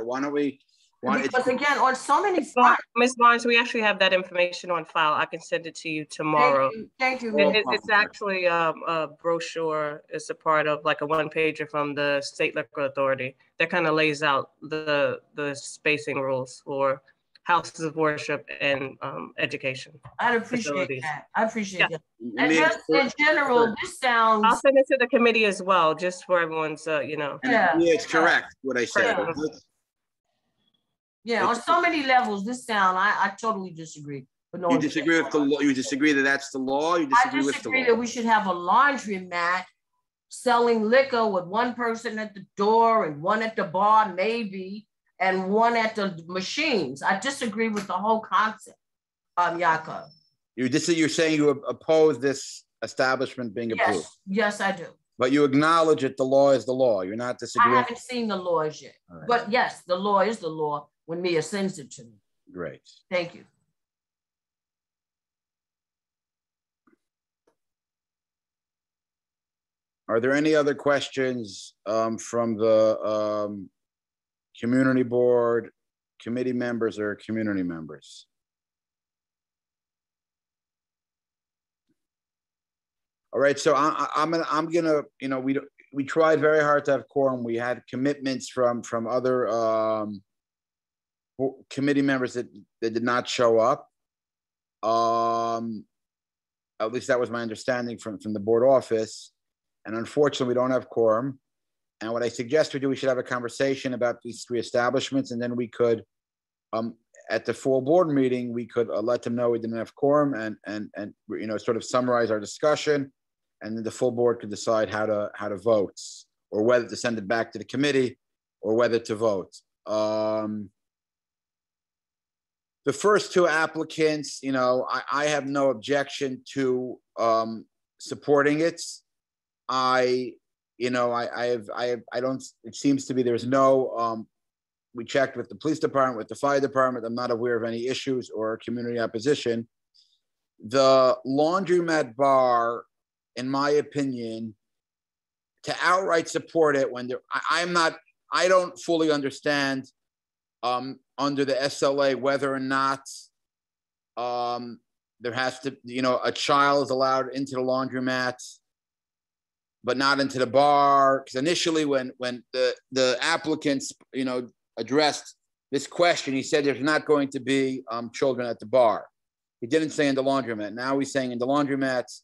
Why don't we? Because again, on so many Ms. Barnes, we actually have that information on file. I can send it to you tomorrow. Thank you. It's actually a brochure. It's a part of like a one-pager from the State Liquor Authority that kind of lays out the spacing rules for houses of worship and education. I'd appreciate facilities. that. I appreciate that. And just in general, this sounds. I'll send it to the committee as well, just for everyone's, you know. Yeah, it's correct what I said. Yeah, on so many levels, this sound, I totally disagree. But no, you disagree with the law? You disagree that that's the law? You disagree with the law? That we should have a laundromat selling liquor with one person at the door and one at the bar, maybe, and one at the machines. I disagree with the whole concept, Jakob. You're saying you oppose this establishment being approved? Yes, I do. But you acknowledge that the law is the law. You're not disagreeing? I haven't seen the laws yet. Right. But yes, the law is the law when Mia sends it to me. Great. Thank you. Are there any other questions from the community board, committee members, or community members? All right, so I'm gonna, you know, we tried very hard to have quorum. We had commitments from other committee members that did not show up. At least that was my understanding from the board office. And unfortunately, we don't have quorum. And what I suggest we do, we should have a conversation about these 3 establishments, and then we could, at the full board meeting, we could let them know we didn't have quorum and you know, sort of summarize our discussion, and then the full board could decide how to vote, or whether to send it back to the committee or whether to vote. The first 2 applicants, you know, I have no objection to supporting it. I don't, it seems to be there's no, we checked with the police department, with the fire department. I'm not aware of any issues or community opposition. The laundromat bar, in my opinion, to outright support it when there, I don't fully understand under the SLA whether or not there has to, you know, a child is allowed into the laundromat but not into the bar. Because initially when the applicants, you know, addressed this question, he said there's not going to be children at the bar. He didn't say in the laundromat. Now he's saying in the laundromats.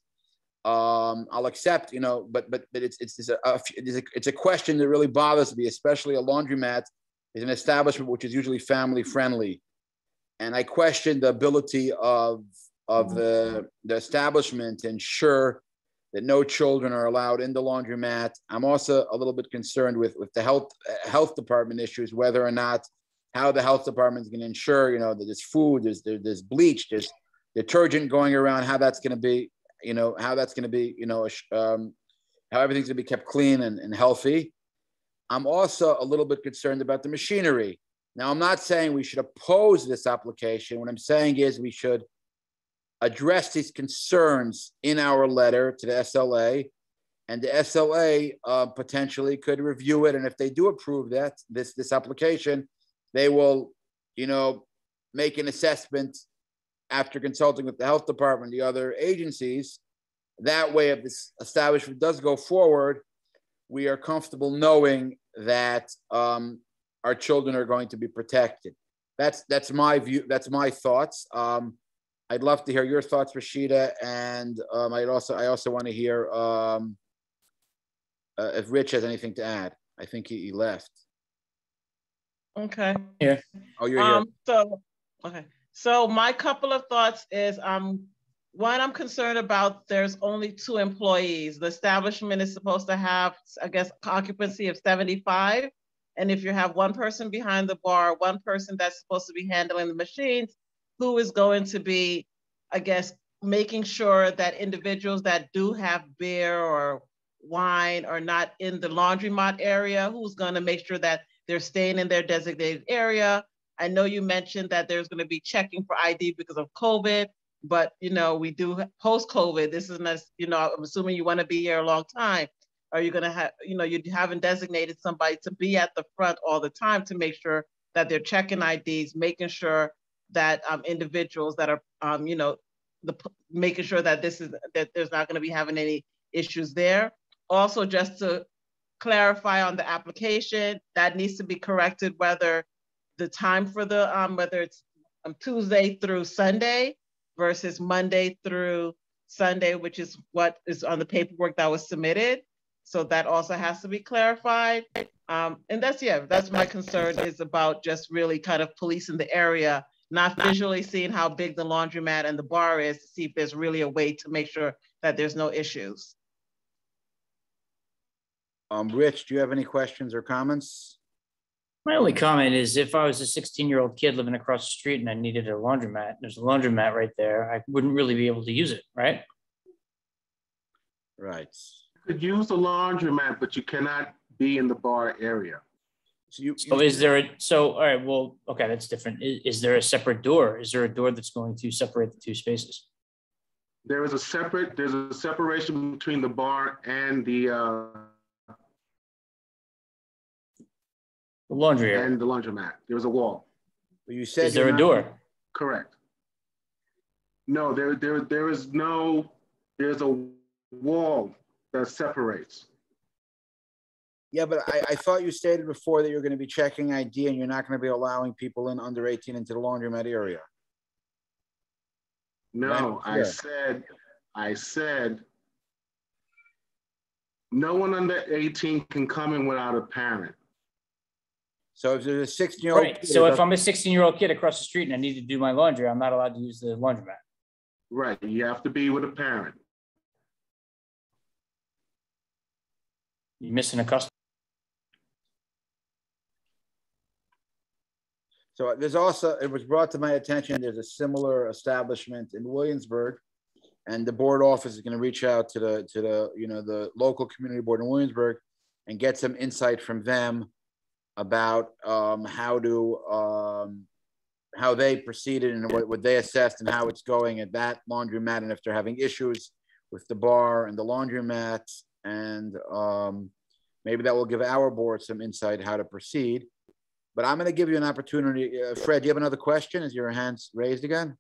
I'll accept, you know, but it's a question that really bothers me, especially a laundromat is an establishment which is usually family friendly. And I question the ability of the establishment to ensure that no children are allowed in the laundromat. I'm also a little bit concerned with the health department issues, whether or not, how the health department is going to ensure, you know, that there's food, there's bleach, there's detergent going around, how that's going to be, you know, how that's going to be, you know, how everything's going to be kept clean and healthy. I'm also a little bit concerned about the machinery. Now, I'm not saying we should oppose this application. What I'm saying is we should address these concerns in our letter to the SLA, and the SLA potentially could review it. And if they do approve that, this application, they will, you know, make an assessment after consulting with the health department, the other agencies. That way, if this establishment does go forward, we are comfortable knowing that our children are going to be protected. That's my view. That's my thoughts. I'd love to hear your thoughts, Rashida, and I also want to hear if Rich has anything to add. I think he left. Okay. Yeah. Oh, you're here. So my couple of thoughts is, one, I'm concerned about there's only 2 employees. The establishment is supposed to have, I guess, occupancy of 75. And if you have one person behind the bar, one person that's supposed to be handling the machines, who is going to be, I guess, making sure that individuals that do have beer or wine are not in the laundromat area, who's going to make sure that they're staying in their designated area. I know you mentioned that there's going to be checking for ID because of COVID, but, you know, we do post-COVID. This is not, you know, I'm assuming you want to be here a long time. Are you going to have, you know, you haven't designated somebody to be at the front all the time to make sure that they're checking IDs, making sure that individuals that are, you know, making sure that that there's not going to be having any issues there. Also, just to clarify on the application, that needs to be corrected, whether the time for the, whether it's Tuesday through Sunday versus Monday through Sunday, which is what is on the paperwork that was submitted. So that also has to be clarified. And that's my concern, is about just really kind of policing the area, not visually seeing how big the laundromat and the bar is, to see if there's really a way to make sure that there's no issues. Rich, do you have any questions or comments? My only comment is, if I was a 16-year-old kid living across the street and I needed a laundromat, there's a laundromat right there, I wouldn't really be able to use it, right? Right. You could use the laundromat, but you cannot be in the bar area. So is there all right, well, okay, that's different. Is there a separate door? Is there a door that's going to separate the two spaces? There's a separation between the bar and the laundry area. And the laundromat. There's a wall. But you said, is there a door? Correct. No, there's a wall that separates. Yeah, but I thought you stated before that you're going to be checking ID and you're not going to be allowing people in under 18 into the laundromat area. No, I said no one under 18 can come in without a parent. So if there's a 16-year-old right. So if I'm a 16-year-old kid across the street and I need to do my laundry, I'm not allowed to use the laundromat. Right. You have to be with a parent. You're missing a customer. So there's also, it was brought to my attention, there's a similar establishment in Williamsburg, and the board office is going to reach out to the local community board in Williamsburg and get some insight from them about how they proceeded and what they assessed and how it's going at that laundromat, and if they're having issues with the bar and the laundromat, and maybe that will give our board some insight how to proceed. But I'm going to give you an opportunity. Fred, do you have another question? Is your hands raised again?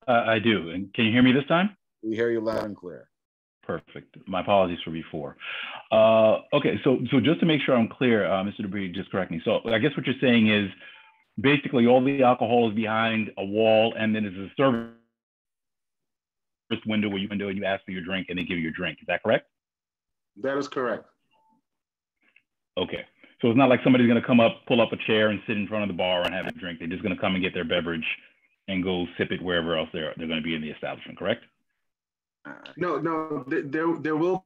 I do. And can you hear me this time? We hear you loud and clear. Perfect. My apologies for before. Okay, so just to make sure I'm clear, Mr. Dupree, just correct me. So I guess what you're saying is basically all the alcohol is behind a wall, and then there's a service window where you ask for your drink and they give you your drink. Is that correct? That is correct. Okay. So it's not like somebody's going to come up, pull up a chair and sit in front of the bar and have a drink. They're just going to come and get their beverage and go sip it wherever else they're going to be in the establishment, correct? No, there will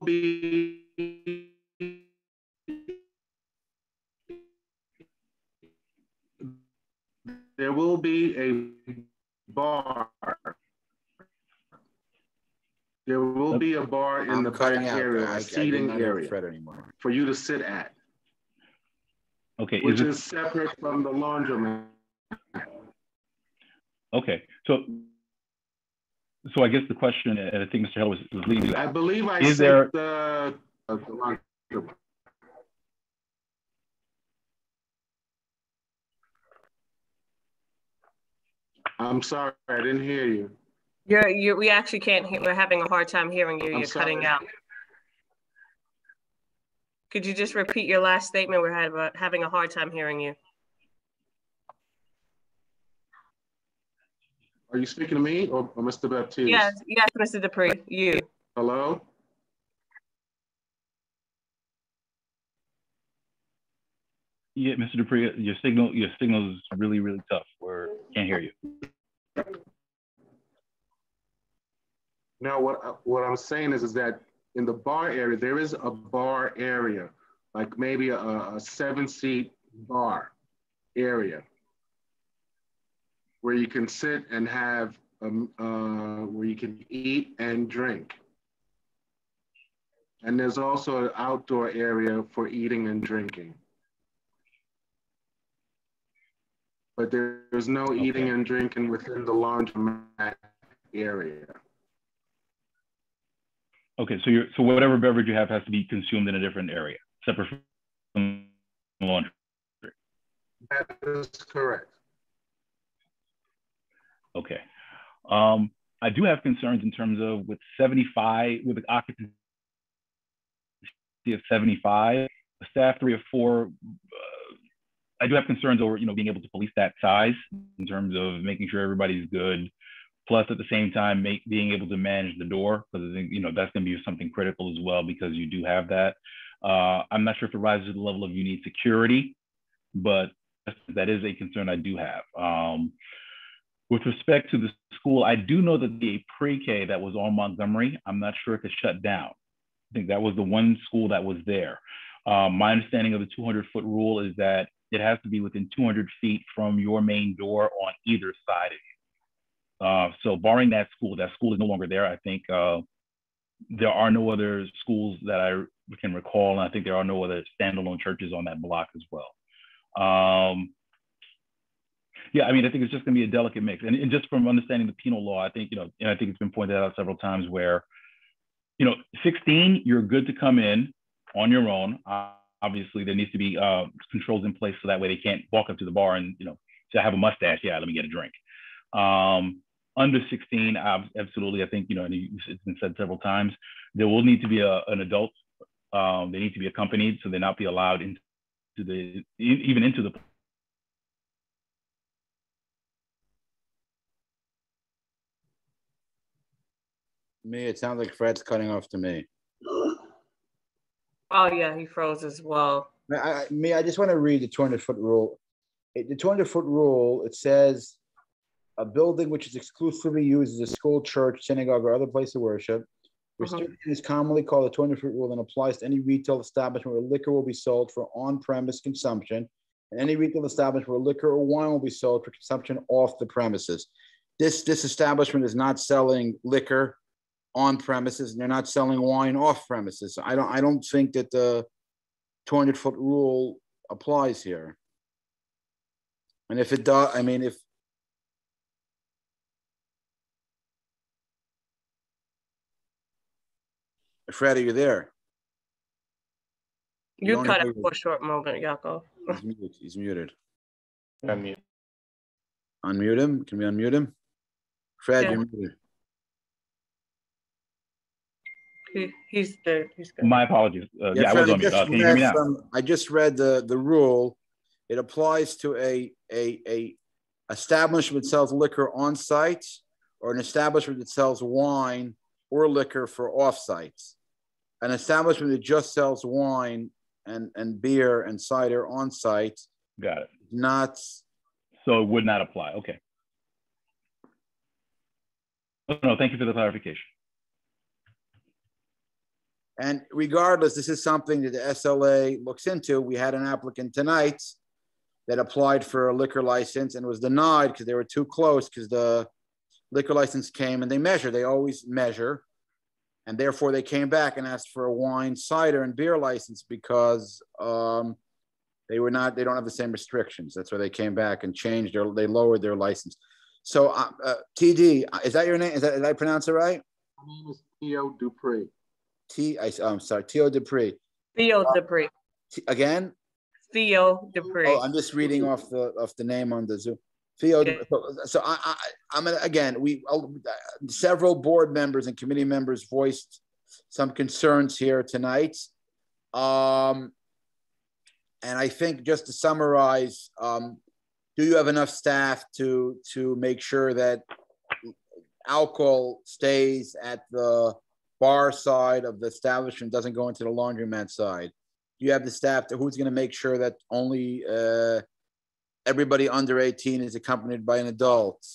be a bar. There will be a bar in the back area, a seating area for you to sit at. Okay. Which is separate from the laundromat. Okay. So I guess the question, and I think Mr. Hill was leading to that. I believe I said the laundromat. I'm sorry, I didn't hear you. We actually can't hear. We're having a hard time hearing you. You're cutting out. Could you just repeat your last statement? We're having a hard time hearing you. Are you speaking to me or Mr. Baptiste? Yes, Mr. Dupree, you. Hello? Yeah, Mr. Dupree, your signal is really, really tough. We can't hear you. No, what I'm saying is that in the bar area, there is a bar area, like maybe a 7-seat bar area where you can sit and have, where you can eat and drink. And there's also an outdoor area for eating and drinking. But there's no eating and drinking within the laundromat area. Okay, so whatever beverage you have has to be consumed in a different area, separate from the laundry. That is correct. Okay. I do have concerns in terms of with the occupancy of 75, a staff 3 or 4 I do have concerns over, being able to police that size in terms of making sure everybody's good. Plus, at the same time, being able to manage the door, because I think, that's going to be something critical as well, because you do have that. I'm not sure if it rises to the level of you need security, but that is a concern I do have. With respect to the school, I do know that the pre-K that was on Montgomery, I'm not sure if it's shut down. I think that was the one school that was there. My understanding of the 200-foot rule is that it has to be within 200 feet from your main door on either side of you. So barring that school is no longer there. I think there are no other schools that I can recall, and I think there are no other standalone churches on that block as well. Yeah, I mean, I think it's just going to be a delicate mix. And just from understanding the penal law, I think, and I think it's been pointed out several times where, 16, you're good to come in on your own. Obviously, there needs to be controls in place so that way they can't walk up to the bar and, say, I have a mustache. Yeah, let me get a drink. Under 16, absolutely, I think, and it's been said several times, there will need to be an adult. They need to be accompanied, so they're not be allowed into into the. Me, it sounds like Fred's cutting off to me. Oh yeah, he froze as well. I just want to read the 200-foot rule. The 200-foot rule, it says, a building which is exclusively used as a school, church, synagogue, or other place of worship. Restriction is commonly called the 200-foot rule and applies to any retail establishment where liquor will be sold for on-premise consumption, and any retail establishment where liquor or wine will be sold for consumption off the premises. This establishment is not selling liquor on premises, and they're not selling wine off premises. So I don't think that the 200-foot rule applies here. And if it does, I mean, if Fred, are you there? You cut it for a short moment, Yaakov. He's muted. Unmute. Unmute him. Can we unmute him? Fred, you're muted. He's there. He's good. My apologies. Yeah, I was on mute. Can you hear me now? I just read the rule. It applies to a establishment that sells liquor on site, or an establishment that sells wine or liquor for off sites. An establishment that just sells wine and beer and cider on site. Got it. Not. So it would not apply. Okay. No, thank you for the clarification. And regardless, this is something that the SLA looks into. We had an applicant tonight that applied for a liquor license and was denied because they were too close, because the liquor license came and they always measure. And therefore they came back and asked for a wine, cider, and beer license because they don't have the same restrictions. That's why they came back and they lowered their license. So TD, is that your name? Did I pronounce it right? My name is Theo Dupree. I'm sorry, Theo Dupree. Theo Dupree. Again? Theo Dupree. Oh, I'm just reading off the name on the Zoom. Theo. Yeah. So I'm gonna, again, several board members and committee members voiced some concerns here tonight. And I think, just to summarize, do you have enough staff to make sure that alcohol stays at the bar side of the establishment, doesn't go into the laundromat side? Do you have the staff who's going to make sure that only everybody under 18 is accompanied by an adult?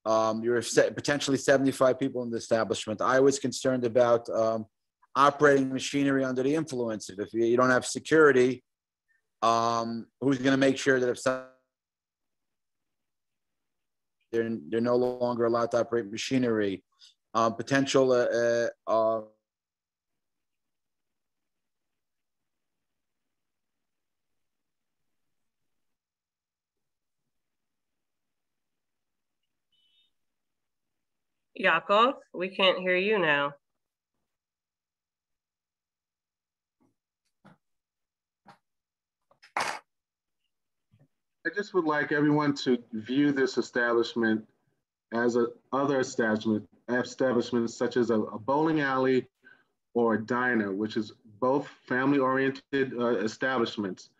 You're potentially 75 people in the establishment. I was concerned about operating machinery under the influence. If you don't have security, who's going to make sure that if they're no longer allowed to operate machinery? Potential Yaakov, we can't hear you now. I just would like everyone to view this establishment as other establishments such as a bowling alley or a diner, which is both family-oriented establishments.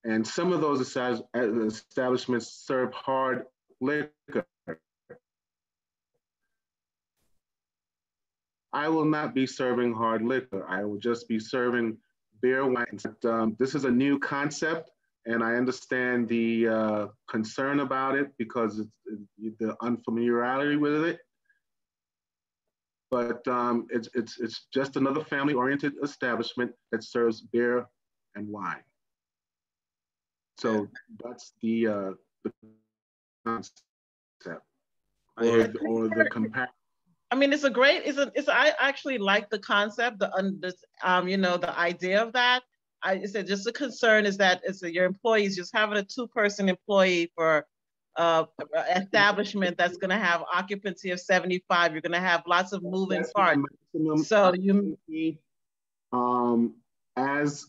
And some of those establishments serve hard liquor. I will not be serving hard liquor. I will just be serving beer, wine. This is a new concept, and I understand the concern about it because it's the unfamiliarity with it. But it's just another family-oriented establishment that serves beer and wine. So that's the concept or the comparison. I mean, it's a great. I actually like the concept. You know, the idea of that. I said just the concern is that your employees just having a 2-person employee for establishment that's going to have occupancy of 75. You're going to have lots of moving parts. So as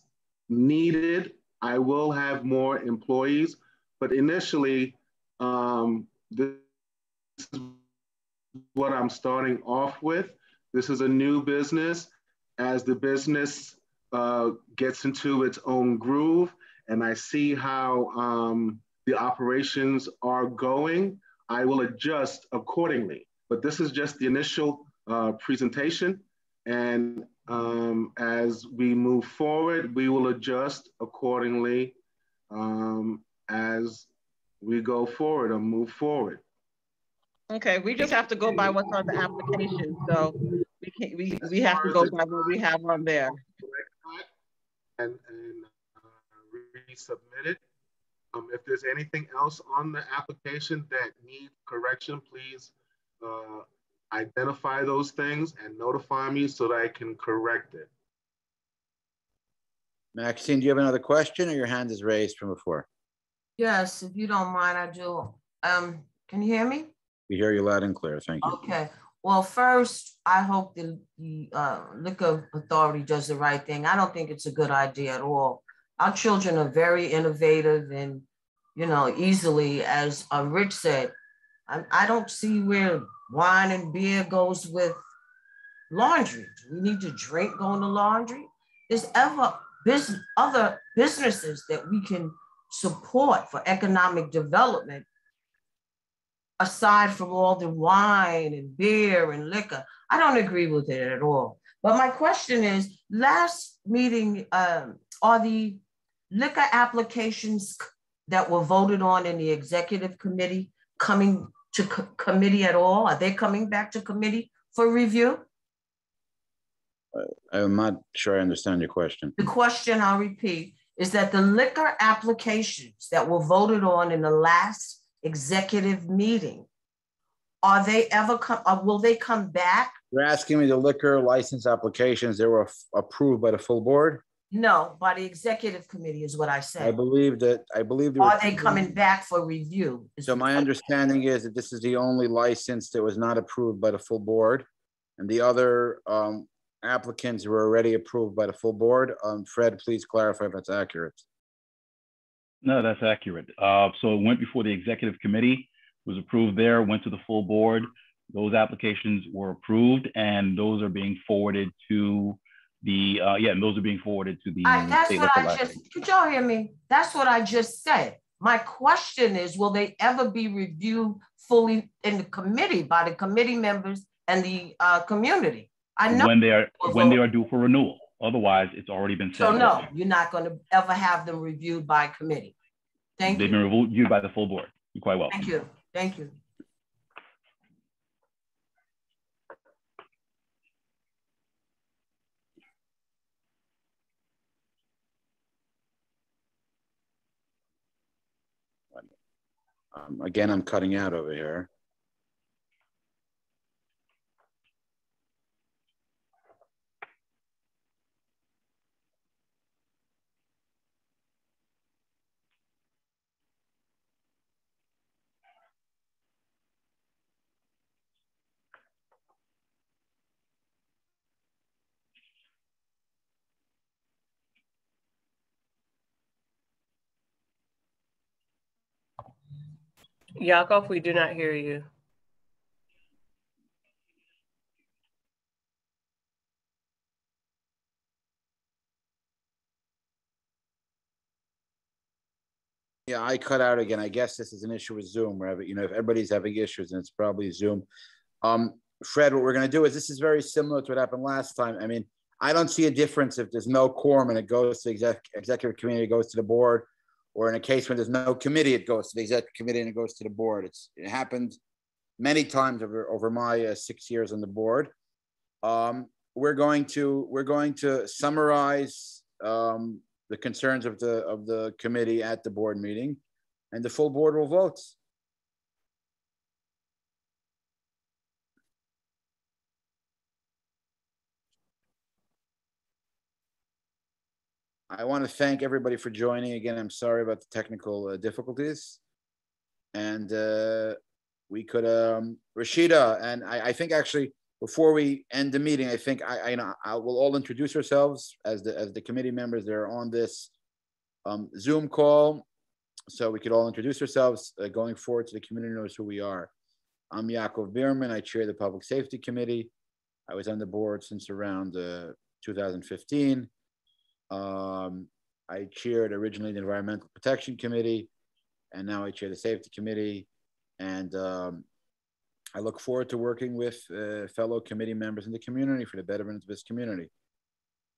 needed, I will have more employees, but initially, this is what I'm starting off with. This is a new business. As the business gets into its own groove and I see how the operations are going, I will adjust accordingly. But this is just the initial presentation. And as we move forward, we will adjust accordingly as we go forward or move forward. Okay, we just have to go by what's on the application. So we have to go by what we have on there. And resubmit it. If there's anything else on the application that needs correction, please identify those things and notify me so that I can correct it. Maxine, do you have another question or your hand is raised from before? Yes, if you don't mind, I do. Can you hear me? We hear you loud and clear. Thank you. Okay. Well, first, I hope the liquor authority does the right thing. I don't think it's a good idea at all. Our children are very innovative and, you know, easily, as Rich said, I don't see where wine and beer goes with laundry. Do we need to drink going to laundry? There's other businesses that we can support for economic development aside from all the wine and beer and liquor. I don't agree with it at all. But my question is, last meeting, are the liquor applications that were voted on in the executive committee coming to committee at all? Are they coming back to committee for review? I'm not sure I understand your question. The question, I'll repeat, is that the liquor applications that were voted on in the last executive meeting, are they ever will they come back? You're asking me the liquor license applications that were approved by the full board? No, by the executive committee is what I said. I believe are they coming back for review? So my understanding is that this is the only license that was not approved by the full board, and the other applicants were already approved by the full board. Fred, please clarify if that's accurate. No, that's accurate. So it went before the executive committee, was approved there, went to the full board. Those applications were approved, and those are being forwarded to the, those are being forwarded to the that's what I just, could y'all hear me? That's what I just said. My question is, will they ever be reviewed fully in the committee by the committee members and the community? I know when they are due for renewal. Otherwise, it's already been set. So no, you're not going to ever have them reviewed by committee. Thank you. They've been reviewed by the full board. You're quite welcome. Thank you. Thank you. Again, I'm cutting out over here. Yakov, we do not hear you. Yeah, I cut out again. I guess this is an issue with Zoom, right? You know, if everybody's having issues, then it's probably Zoom. Fred, what we're going to do is, this is very similar to what happened last time. I mean, I don't see a difference if there's no quorum and it goes to executive committee, it goes to the board, or in a case when there's no committee, it goes to the executive committee and it goes to the board. It happened many times over my 6 years on the board. We're going to summarize the concerns of the committee at the board meeting, and the full board will vote. I want to thank everybody for joining. Again, I'm sorry about the technical difficulties. And we could, Rashida, and I think actually, before we end the meeting, I think I will all introduce ourselves as the committee members that are on this Zoom call, so we could all introduce ourselves going forward, so the community knows who we are. I'm Yaakov Bierman. I chair the Public Safety Committee. I was on the board since around 2015. I chaired originally the Environmental Protection Committee, and now I chair the Safety Committee. And I look forward to working with fellow committee members in the community for the betterment of this community.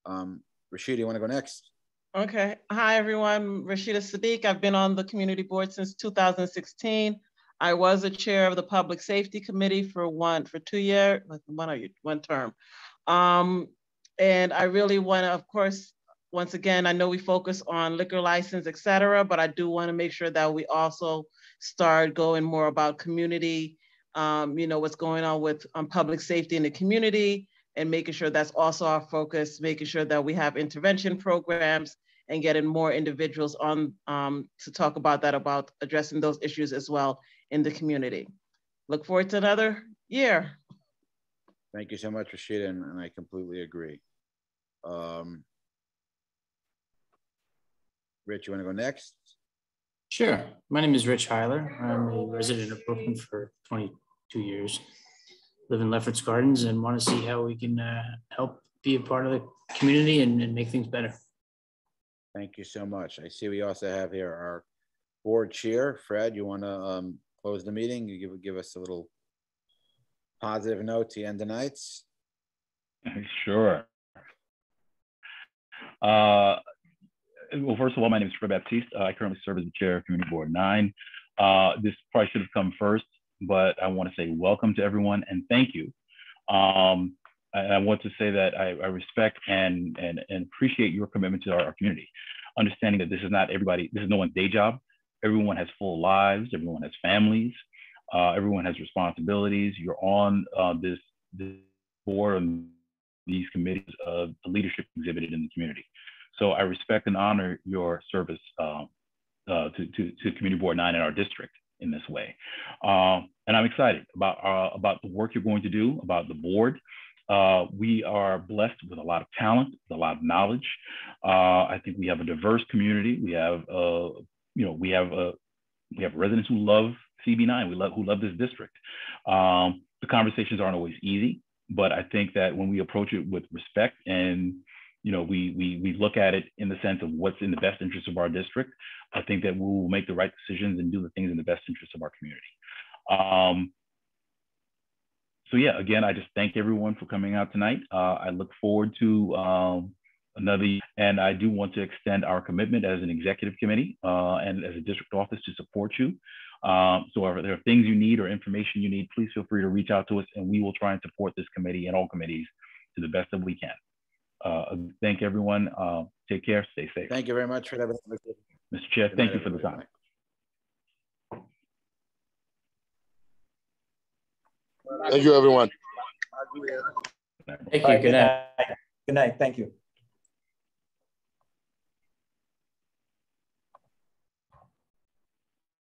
Rashida, you want to go next? Okay. Hi, everyone. Rashida Sadiq. I've been on the community board since 2016. I was a chair of the Public Safety Committee for 2 years, one term. And I really want to, of course, once again, I know we focus on liquor license, et cetera, but I do want to make sure that we also start going more about community, you know, what's going on with public safety in the community, and making sure that's also our focus, making sure that we have intervention programs and getting more individuals on to talk about that, about addressing those issues as well in the community. Look forward to another year. Thank you so much, Rashida, and I completely agree. Rich, you want to go next? Sure. My name is Rich Heiler. I'm a resident of Brooklyn for 22 years. Live in Lefferts Gardens and want to see how we can help be a part of the community and make things better. Thank you so much. I see we also have here our board chair. Fred, you want to close the meeting? You give us a little positive note to end the night? Sure. Well, first of all, my name is Fred Baptiste. I currently serve as the chair of Community Board 9. This probably should have come first, but I want to say welcome to everyone and thank you. I want to say that I respect and appreciate your commitment to our community, understanding that this is not everybody, this is no one's day job. Everyone has full lives, everyone has families, everyone has responsibilities. You're on this board and these committees of the leadership exhibited in the community. So I respect and honor your service to Community Board 9 in our district in this way. And I'm excited about the work you're going to do, about the board. We are blessed with a lot of talent, a lot of knowledge. I think we have a diverse community. We have, we have residents who love CB9, who love this district. The conversations aren't always easy, but I think that when we approach it with respect and we look at it in the sense of what's in the best interest of our district, I think that we'll make the right decisions and do the things in the best interest of our community. So yeah, again, I just thank everyone for coming out tonight. I look forward to another, and I do want to extend our commitment as an executive committee and as a district office to support you. So if there are things you need or information you need, please feel free to reach out to us and we will try and support this committee and all committees to the best that we can. Thank everyone. Take care. Stay safe. Thank you very much for that. Mr. Chair, thank you for the time. Thank you, everyone. Thank you. Good night. Good night. Thank you.